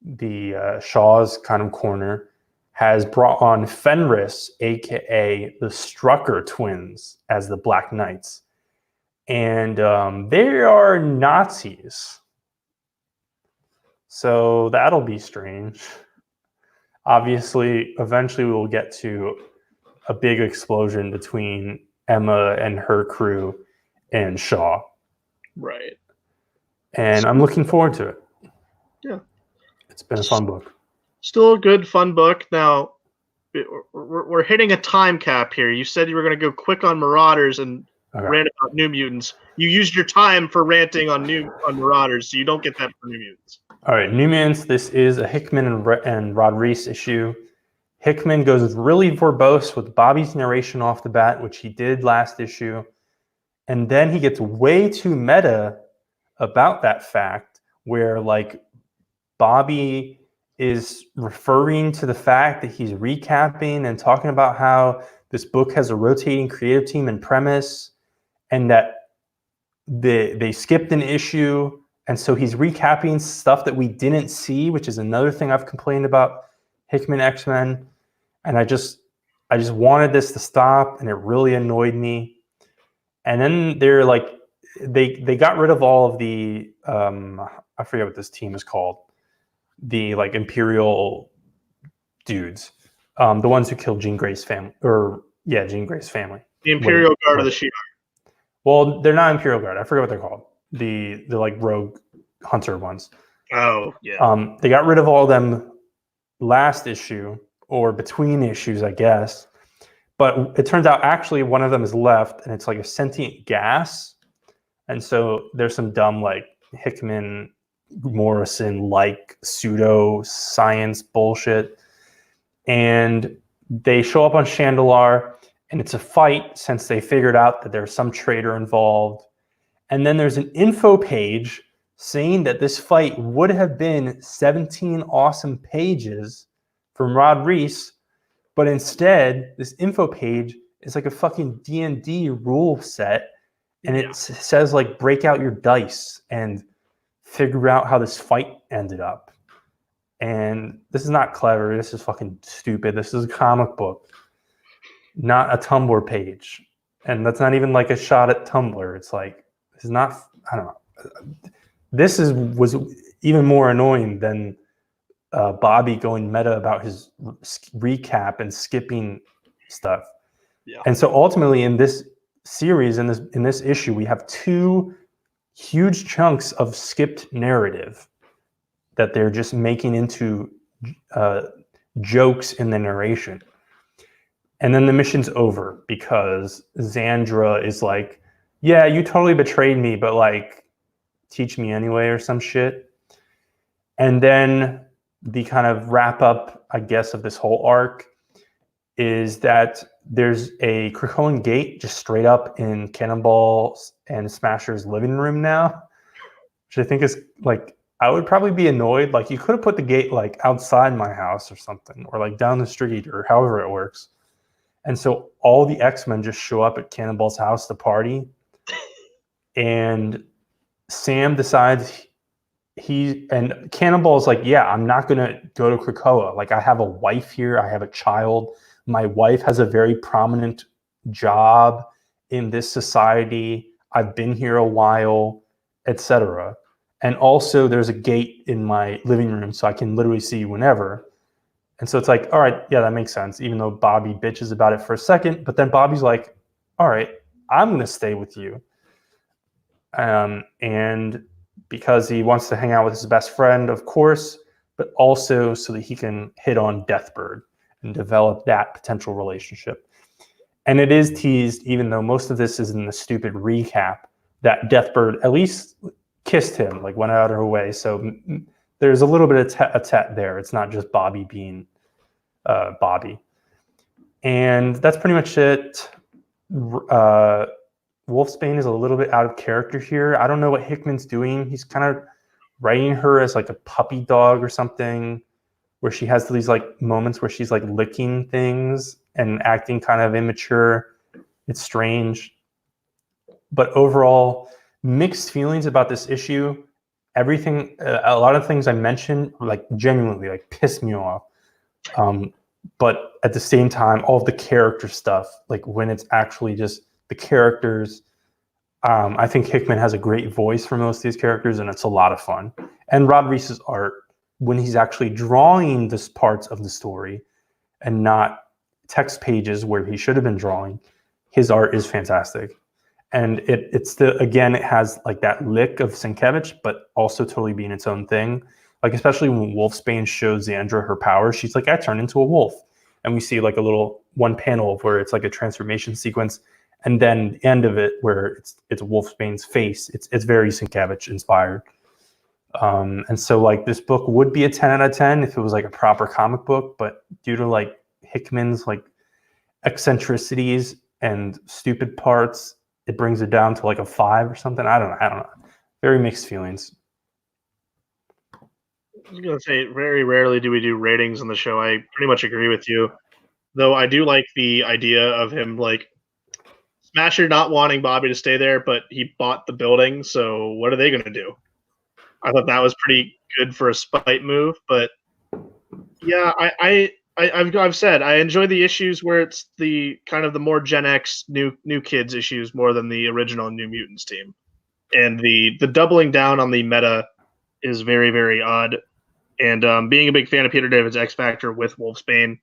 the Shaw's kind of corner, has brought on Fenris, aka the Strucker twins, as the Black Knights. And they are Nazis. So that'll be strange. Obviously, eventually we'll get to a big explosion between Emma and her crew and Shaw. Right. And I'm looking forward to it. Yeah. It's been a fun book. Still a good, fun book. Now, we're hitting a time cap here. You said you were going to go quick on Marauders and rant about New Mutants. You used your time for ranting on Marauders, so you don't get that for New Mutants. All right, New Mutants. This is a Hickman and Rod Reese issue. Hickman goes really verbose with Bobby's narration off the bat, which he did last issue. And then he gets way too meta about that fact, where like Bobby is referring to the fact that he's recapping and talking about how this book has a rotating creative team and premise, and that they skipped an issue. And so he's recapping stuff that we didn't see, which is another thing I've complained about Hickman X-Men. And I just wanted this to stop, and it really annoyed me. And then they're like, they got rid of all of the I forget what this team is called, the like Imperial dudes, the ones who killed Jean Grey's family, Jean Grey's family. The Imperial Guard of the Shi'ar. Well, they're not Imperial Guard. I forget what they're called. The like rogue hunter ones. Oh yeah. They got rid of all of them last issue, or between issues, I guess. But it turns out actually one of them is left, and it's like a sentient gas. And so there's some dumb like Hickman Morrison like pseudo science bullshit. And they show up on Chandalar, And it's a fight since they figured out that there's some traitor involved. And then there's an info page saying that this fight would have been 17 awesome pages from Rod Reese, but instead, this info page is like a fucking D&D rule set, and it says like break out your dice and figure out how this fight ended up. And this is not clever. This is fucking stupid. This is a comic book, not a Tumblr page. And that's not even like a shot at Tumblr. It's like, this is not, I don't know. This was even more annoying than Bobby going meta about his recap and skipping stuff. Yeah. And so ultimately in this series, in this issue, we have two huge chunks of skipped narrative that they're just making into jokes in the narration. And then the mission's over because Xandra is like, yeah, you totally betrayed me, but like, teach me anyway or some shit. And then the kind of wrap up, I guess, of this whole arc is that there's a Krackle gate just straight up in Cannonball's and Smasher's living room now, which I think is like, I would probably be annoyed. Like, you could have put the gate like outside my house or something, or like down the street, or however it works. And so all the X-Men just show up at Cannonball's house to party. And Sam decides and Cannonball's like, yeah, I'm not going to go to Krakoa. Like, I have a wife here. I have a child. My wife has a very prominent job in this society. I've been here a while, etc. And also there's a gate in my living room so I can literally see you whenever. And so it's like, all right, yeah, that makes sense. Even though Bobby bitches about it for a second, but then Bobby's like, all right, I'm going to stay with you. And because he wants to hang out with his best friend, of course, but also so that he can hit on Deathbird and develop that potential relationship. And it is teased, even though most of this is in the stupid recap, that Deathbird at least kissed him, like went out of her way. So there's a little bit of tete there. It's not just Bobby being Bobby. And that's pretty much it. Wolfsbane is a little bit out of character here. I don't know what Hickman's doing. He's kind of writing her as like a puppy dog or something, where she has these like moments where she's like licking things and acting kind of immature. It's strange. But overall, mixed feelings about this issue. Everything, a lot of things I mentioned, like genuinely like piss me off. But at the same time, all of the character stuff, like when it's actually just the characters, I think Hickman has a great voice for most of these characters, and it's a lot of fun. And Rod Reese's art, when he's actually drawing this parts of the story and not text pages where he should have been drawing, his art is fantastic. And it has like that lick of Sienkiewicz, but also totally being its own thing. Like, especially when Wolfsbane shows Xandra her power, she's like, I turned into a wolf. And we see like a little one panel of where it's like a transformation sequence. And then the end of it where it's Wolfsbane's face. It's very Sienkiewicz inspired. And so like this book would be a 10 out of 10 if it was like a proper comic book, but due to like Hickman's like eccentricities and stupid parts, it brings it down to like a 5 or something. I don't know. Very mixed feelings. I was gonna say, very rarely do we do ratings on the show. I pretty much agree with you, though. I do like the idea of him like Smasher not wanting Bobby to stay there, but he bought the building, so what are they going to do? I thought that was pretty good for a spite move, but yeah, I've said I enjoy the issues where it's the kind of the more Gen X new kids issues more than the original New Mutants team, and the doubling down on the meta is very, very odd. And being a big fan of Peter David's X Factor with Wolfsbane,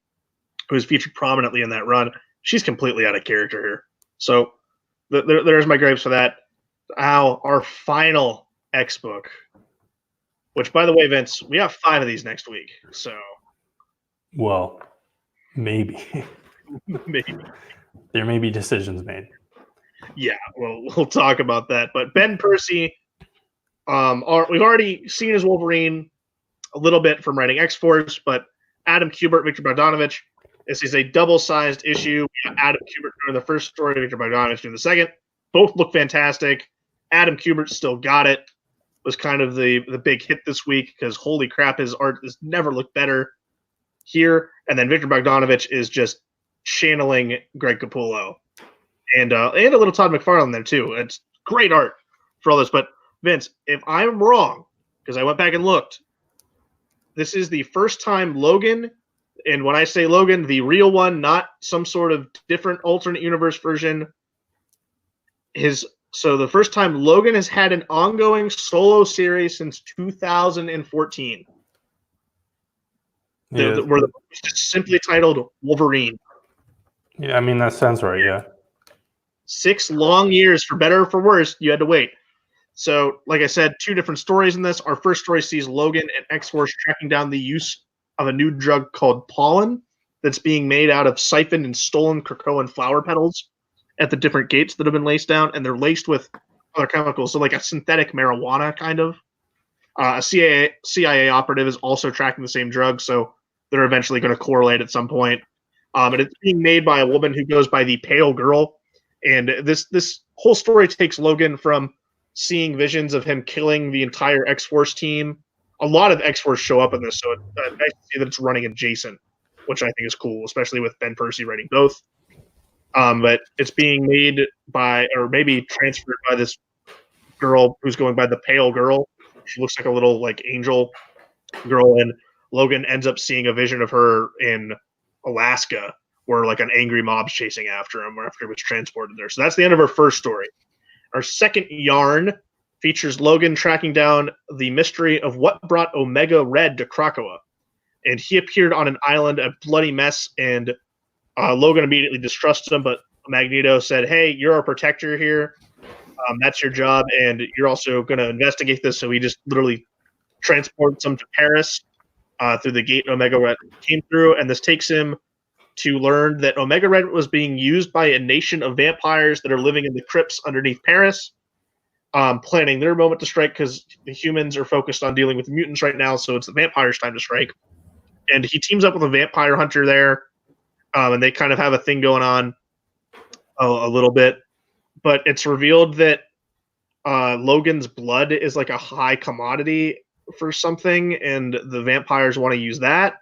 who's featured prominently in that run, she's completely out of character here. So there's my gripes for that. Now, our final X book, which, by the way, Vince, we have 5 of these next week. So, well, maybe. Maybe. There may be decisions made. Yeah, well, we'll talk about that. But Ben Percy, we've already seen his Wolverine a little bit from writing X-Force, but Adam Kubert, Victor Bogdanovich, This is a double-sized issue. We have Adam Kubert doing the first story, Victor Bogdanovich doing the second. Both look fantastic. Adam Kubert still got it. Was kind of the big hit this week because holy crap, his art has never looked better here. And then Victor Bogdanovich is just channeling Greg Capullo. And a little Todd McFarlane there too. It's great art for all this. But Vince, if I'm wrong, because I went back and looked, this is the first time Logan, and when I say Logan, the real one, not some sort of different alternate universe version, so the first time Logan has had an ongoing solo series since 2014. Where the book was just simply titled Wolverine. Yeah, I mean, that sounds right, yeah. 6 long years, for better or for worse, you had to wait. So, like I said, 2 different stories in this. Our first story sees Logan and X-Force tracking down the use of a new drug called pollen that's being made out of siphoned and stolen Krakoan flower petals at the different gates that have been laced down, and they're laced with other chemicals, so like a synthetic marijuana kind of. A CIA operative is also tracking the same drug, so they're eventually going to correlate at some point. And it's being made by a woman who goes by the Pale Girl, and this whole story takes Logan from seeing visions of him killing the entire X-Force team. A lot of X-Force show up in this, so it's nice to see that it's running adjacent, which I think is cool, especially with Ben Percy writing both. But it's being made by, or maybe transferred by, this girl who's going by the Pale Girl. She looks like a little like angel girl, and Logan ends up seeing a vision of her in Alaska, where like an angry mob's chasing after him, or after he was transported there. So that's the end of our first story. Our second yarn features Logan tracking down the mystery of what brought Omega Red to Krakoa. And he appeared on an island, a bloody mess, and Logan immediately distrusts him, but Magneto said, hey, you're our protector here. That's your job, and you're also going to investigate this. So he just literally transports him to Paris through the gate Omega Red came through, and this takes him to learn that Omega Red was being used by a nation of vampires that are living in the crypts underneath Paris, planning their moment to strike because the humans are focused on dealing with the mutants right now, so it's the vampires' time to strike. And he teams up with a vampire hunter there, and they kind of have a thing going on a little bit. But it's revealed that Logan's blood is like a high commodity for something, and the vampires want to use that.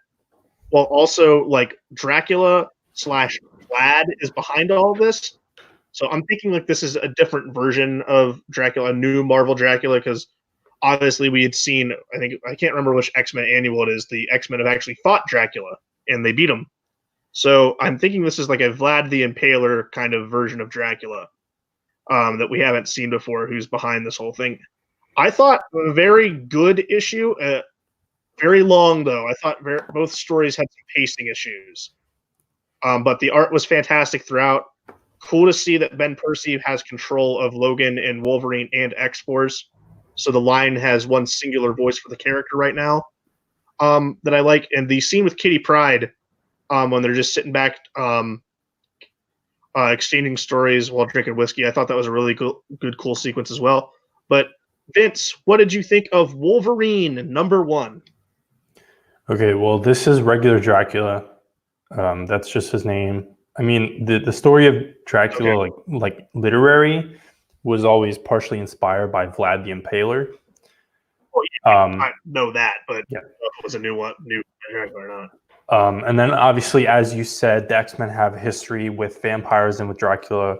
While also, like, Dracula / Vlad is behind all of this. So I'm thinking like this is a different version of Dracula, a new Marvel Dracula, because obviously we had seen, I can't remember which X-Men annual it is, the X-Men have actually fought Dracula, and they beat him. So I'm thinking this is like a Vlad the Impaler kind of version of Dracula that we haven't seen before, who's behind this whole thing. I thought a very good issue. Very long, though. I thought both stories had some pacing issues. But the art was fantastic throughout. Cool to see that Ben Percy has control of Logan and Wolverine and X-Force. So the line has one singular voice for the character right now that I like. And the scene with Kitty Pryde, when they're just sitting back exchanging stories while drinking whiskey, I thought that was a really good, cool sequence as well. But Vince, what did you think of Wolverine #1? Okay, well, this is regular Dracula. That's just his name. I mean, the story of Dracula, like literary, was always partially inspired by Vlad the Impaler. Well, I know that, but yeah, it was a new Dracula or not. And then obviously, as you said, the X-Men have a history with vampires and with Dracula.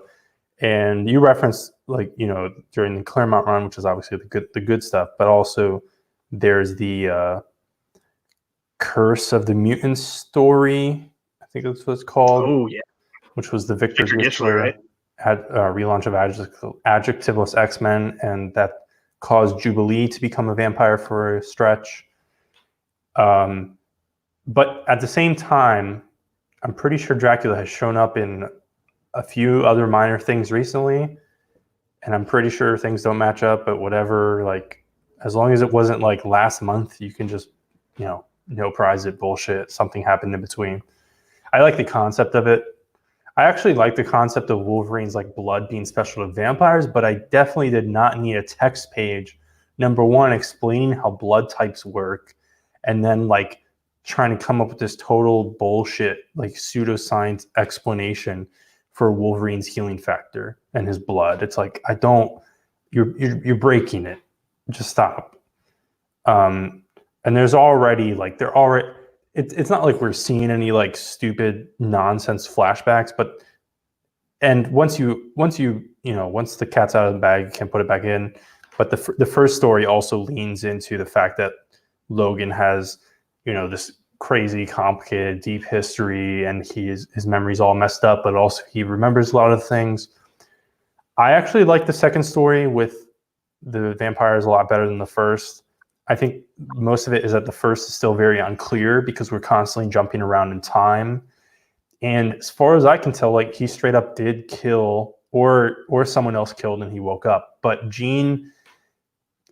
And you referenced, during the Claremont run, which is obviously the good stuff, but also there's the Curse of the Mutants story, I think that's what it's called. Oh, yeah. Which was the Victor Gischler, right? Relaunch of Adjectiveless X-Men, and that caused Jubilee to become a vampire for a stretch. But at the same time, I'm pretty sure Dracula has shown up in a few other minor things recently, and I'm pretty sure things don't match up, but whatever, as long as it wasn't like last month, you can just, no prize it bullshit. Something happened in between. I like the concept of it. I actually like the concept of Wolverine's blood being special to vampires, but I definitely did not need a text page, #1, explaining how blood types work, and then trying to come up with this total bullshit, like pseudoscience explanation for Wolverine's healing factor and his blood. It's like, you're breaking it. Just stop. And there's already it's not like we're seeing any like stupid nonsense flashbacks, but once the cat's out of the bag, you can put it back in. But the first story also leans into the fact that Logan has, this crazy, complicated, deep history, and his memory's all messed up, but also he remembers a lot of things. I actually like the second story with the vampires a lot better than the first. I think most of it is that the first is still very unclear because we're constantly jumping around in time. And as far as I can tell, like, he straight up did kill or someone else killed and he woke up. But Jean,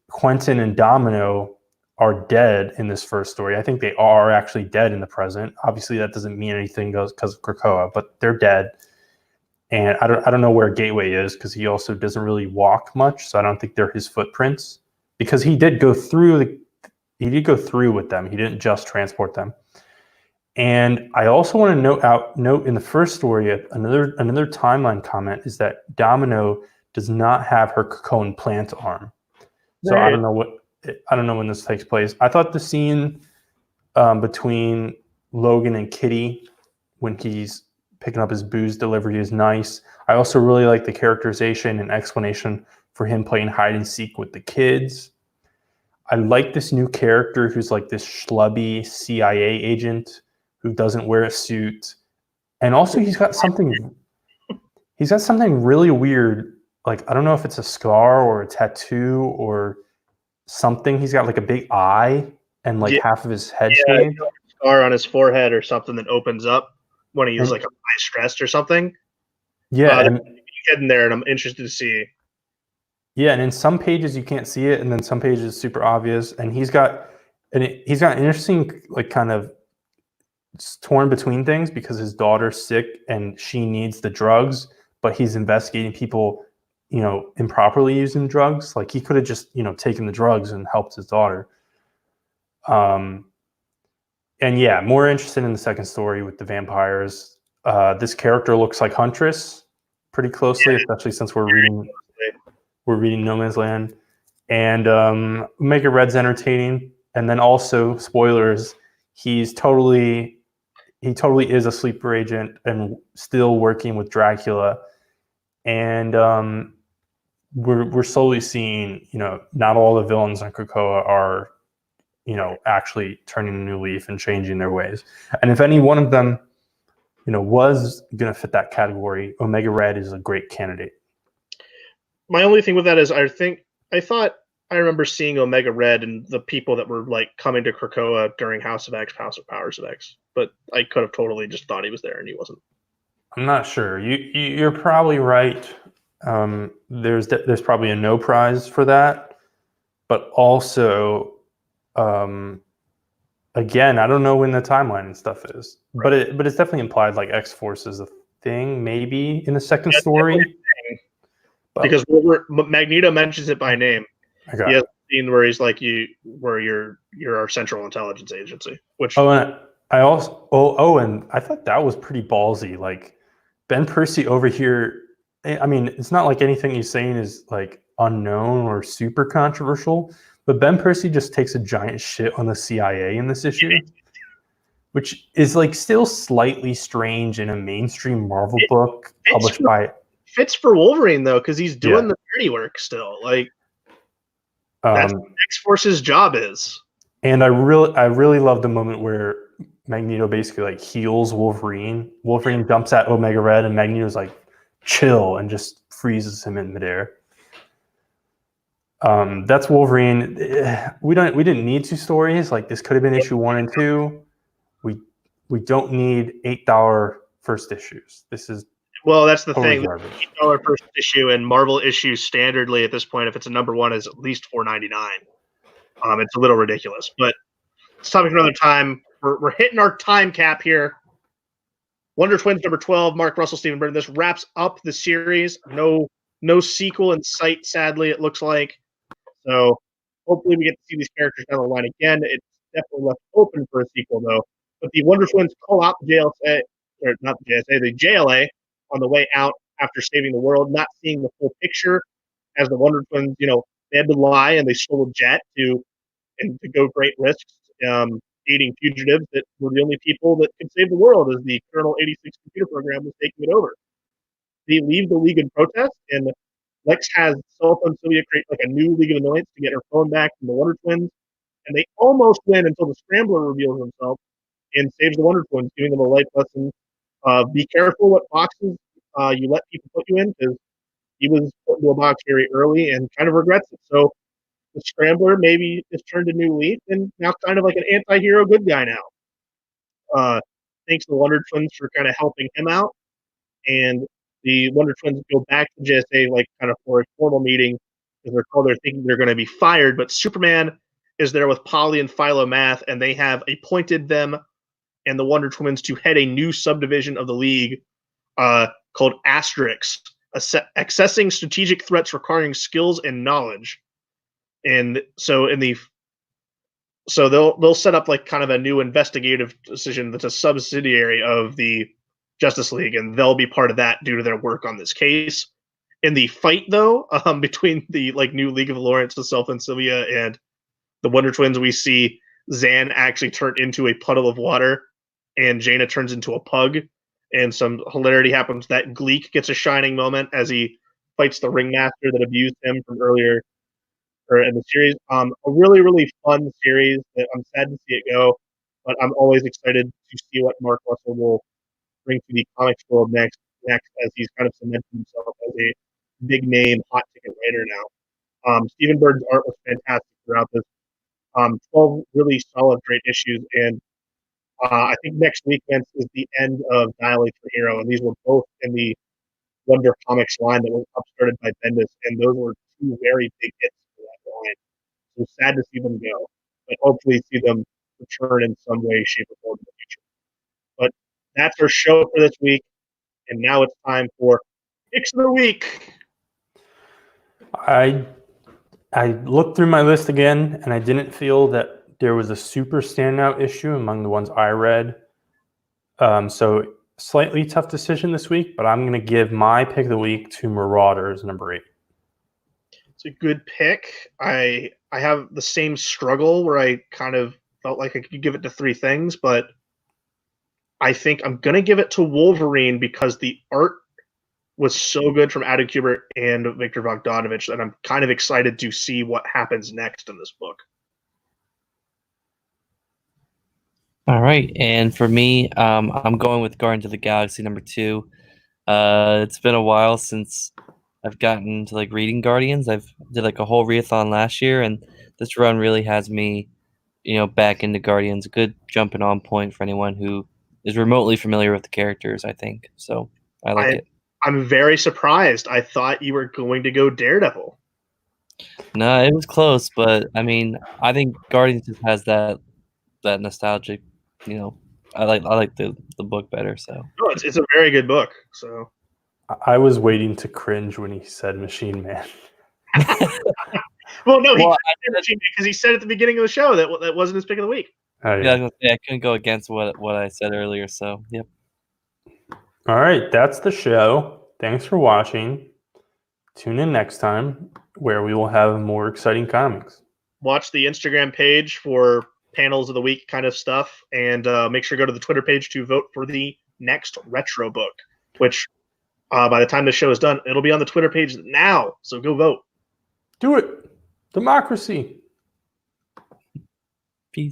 Quentin, and Domino are dead in this first story. I think they are actually dead in the present. Obviously, that doesn't mean anything because of Krakoa, but they're dead. And I don't know where Gateway is because he also doesn't really walk much, so I don't think they're his footprints. Because he did go through with them. He didn't just transport them. And I also want to note in the first story, another timeline comment is that Domino does not have her Krakoan plant arm. So right. I don't know when this takes place. I thought the scene between Logan and Kitty when he's picking up his booze delivery is nice. I also really like the characterization and explanation for him playing hide and seek with the kids. I like this new character who's like this schlubby CIA agent who doesn't wear a suit. And also he's got something really weird. Like, I don't know if it's a scar or a tattoo or something. He's got like a big eye and like half of his head shaved. A scar on his forehead or something that opens up when he was like high stressed or something. Yeah. And getting there, and I'm interested to see. Yeah, and in some pages you can't see it, and then some pages it's super obvious. And he's got an interesting, like, kind of torn between things because his daughter's sick and she needs the drugs, but he's investigating people, improperly using drugs. Like, he could have just, taken the drugs and helped his daughter. And yeah, more interested in the second story with the vampires. This character looks like Huntress pretty closely, especially since we're reading No Man's Land. And Omega Red's entertaining. And then also, spoilers, he totally is a sleeper agent and still working with Dracula. And we're slowly seeing, not all the villains in Krakoa are, actually turning a new leaf and changing their ways. And if any one of them, was going to fit that category, Omega Red is a great candidate. My only thing with that is I thought I remember seeing Omega Red and the people that were like coming to Krakoa during House of Powers of X, but I could have totally just thought he was there and he wasn't. I'm not sure. You're probably right. There's probably a no prize for that, but also, again, I don't know when the timeline and stuff is, right. but it's definitely implied like X-Force is a thing, maybe in the second story. Because Magneto mentions it by name. Okay. He has a scene where he's like, you're our central intelligence agency. Which and I thought that was pretty ballsy. Like, Ben Percy over here. I mean, it's not like anything he's saying is like unknown or super controversial, but Ben Percy just takes a giant shit on the CIA in this issue, which is like still slightly strange in a mainstream Marvel book published by. Fits for Wolverine though, because he's doing the dirty work still. Like, that's what X-Force's job is. And I really love the moment where Magneto basically like heals Wolverine. Wolverine jumps at Omega Red, and Magneto's like, chill, and just freezes him in midair. That's Wolverine. We didn't need 2 stories. Like, this could have been issue 1 and 2. We don't need $8 first issues. This is. Well, that's the totally thing. $8 first issue, and Marvel issues standardly at this point, if it's a number 1, is at least $4.99. It's a little ridiculous, but it's topic for another time. We're hitting our time cap here. Wonder Twins number 12, Mark Russell, Stephen Burton. This wraps up the series. No sequel in sight, sadly, it looks like. So hopefully we get to see these characters down the line again. definitely left open for a sequel, though. But the Wonder Twins call out the JLA, or not the JSA, the JLA on the way out after saving the world, not seeing the full picture. As the Wonder Twins, they had to lie and they stole a jet to go great risks, aiding fugitives that were the only people that could save the world as the Colonel 86 computer program was taking it over. They leave the League in protest, and Lex has Cell Phone Sylvia create like a new League of Annoyance to get her phone back from the Wonder Twins, and they almost win until the Scrambler reveals himself and saves the Wonder Twins, giving them a life lesson. Be careful what boxes you let people put you in, because he was put into a box very early and kind of regrets it. So the Scrambler maybe has turned a new leaf and now kind of like an anti-hero good guy now. Thanks to the Wonder Twins for kind of helping him out. And the Wonder Twins go back to JSA like kind of for a formal meeting because they're thinking they're going to be fired, but Superman is there with Polly and Philo Math, and they have appointed them and the Wonder Twins to head a new subdivision of the League called Asterix, accessing strategic threats requiring skills and knowledge. And so they'll set up like kind of a new investigative decision that's a subsidiary of the Justice League, and they'll be part of that due to their work on this case. In the fight, though, between the like new League of Lawrence, the Self and Sylvia, and the Wonder Twins, we see Zan actually turn into a puddle of water, and Jaina turns into a pug, and some hilarity happens. That Gleek gets a shining moment as he fights the ringmaster that abused him from earlier or in the series. A really, really fun series that I'm sad to see it go, but I'm always excited to see what Mark Russell will bring to the comics world next, as he's kind of cemented himself as a big name, hot ticket writer now. Stephen Bird's art was fantastic throughout this. 12 really solid, great issues, and I think next week is the end of Dilate for Hero, and these were both in the Wonder Comics line that was upstarted by Bendis, and those were two very big hits for that line. So sad to see them go, but hopefully see them return in some way, shape, or form in the future. But that's our show for this week, and now it's time for Picks of the Week. I looked through my list again, and I didn't feel that there was a super standout issue among the ones I read. So slightly tough decision this week, but I'm going to give my pick of the week to Marauders #8. It's a good pick. I have the same struggle where I kind of felt like I could give it to three things, but I think I'm going to give it to Wolverine because the art was so good from Adam Kubert and Victor Bogdanovich that I'm kind of excited to see what happens next in this book. All right, and for me, I'm going with Guardians of the Galaxy #2. It's been a while since I've gotten to like reading Guardians. I've did like a whole readathon last year, and this run really has me, back into Guardians. A good jumping on point for anyone who is remotely familiar with the characters, I think. So I like it. I'm very surprised. I thought you were going to go Daredevil. No, it was close, but I mean, I think Guardians just has that nostalgic. I like the book better. So No, it's a very good book. So I was waiting to cringe when he said Machine Man. well, no, because he said at the beginning of the show that wasn't his pick of the week. Oh, yeah, I was gonna say, I couldn't go against what I said earlier. So yep. All right, that's the show. Thanks for watching. Tune in next time where we will have more exciting comics. Watch the Instagram page for panels of the week kind of stuff, and make sure to go to the Twitter page to vote for the next retro book, which by the time the show is done, it'll be on the Twitter page now. So go vote. Do it. Democracy.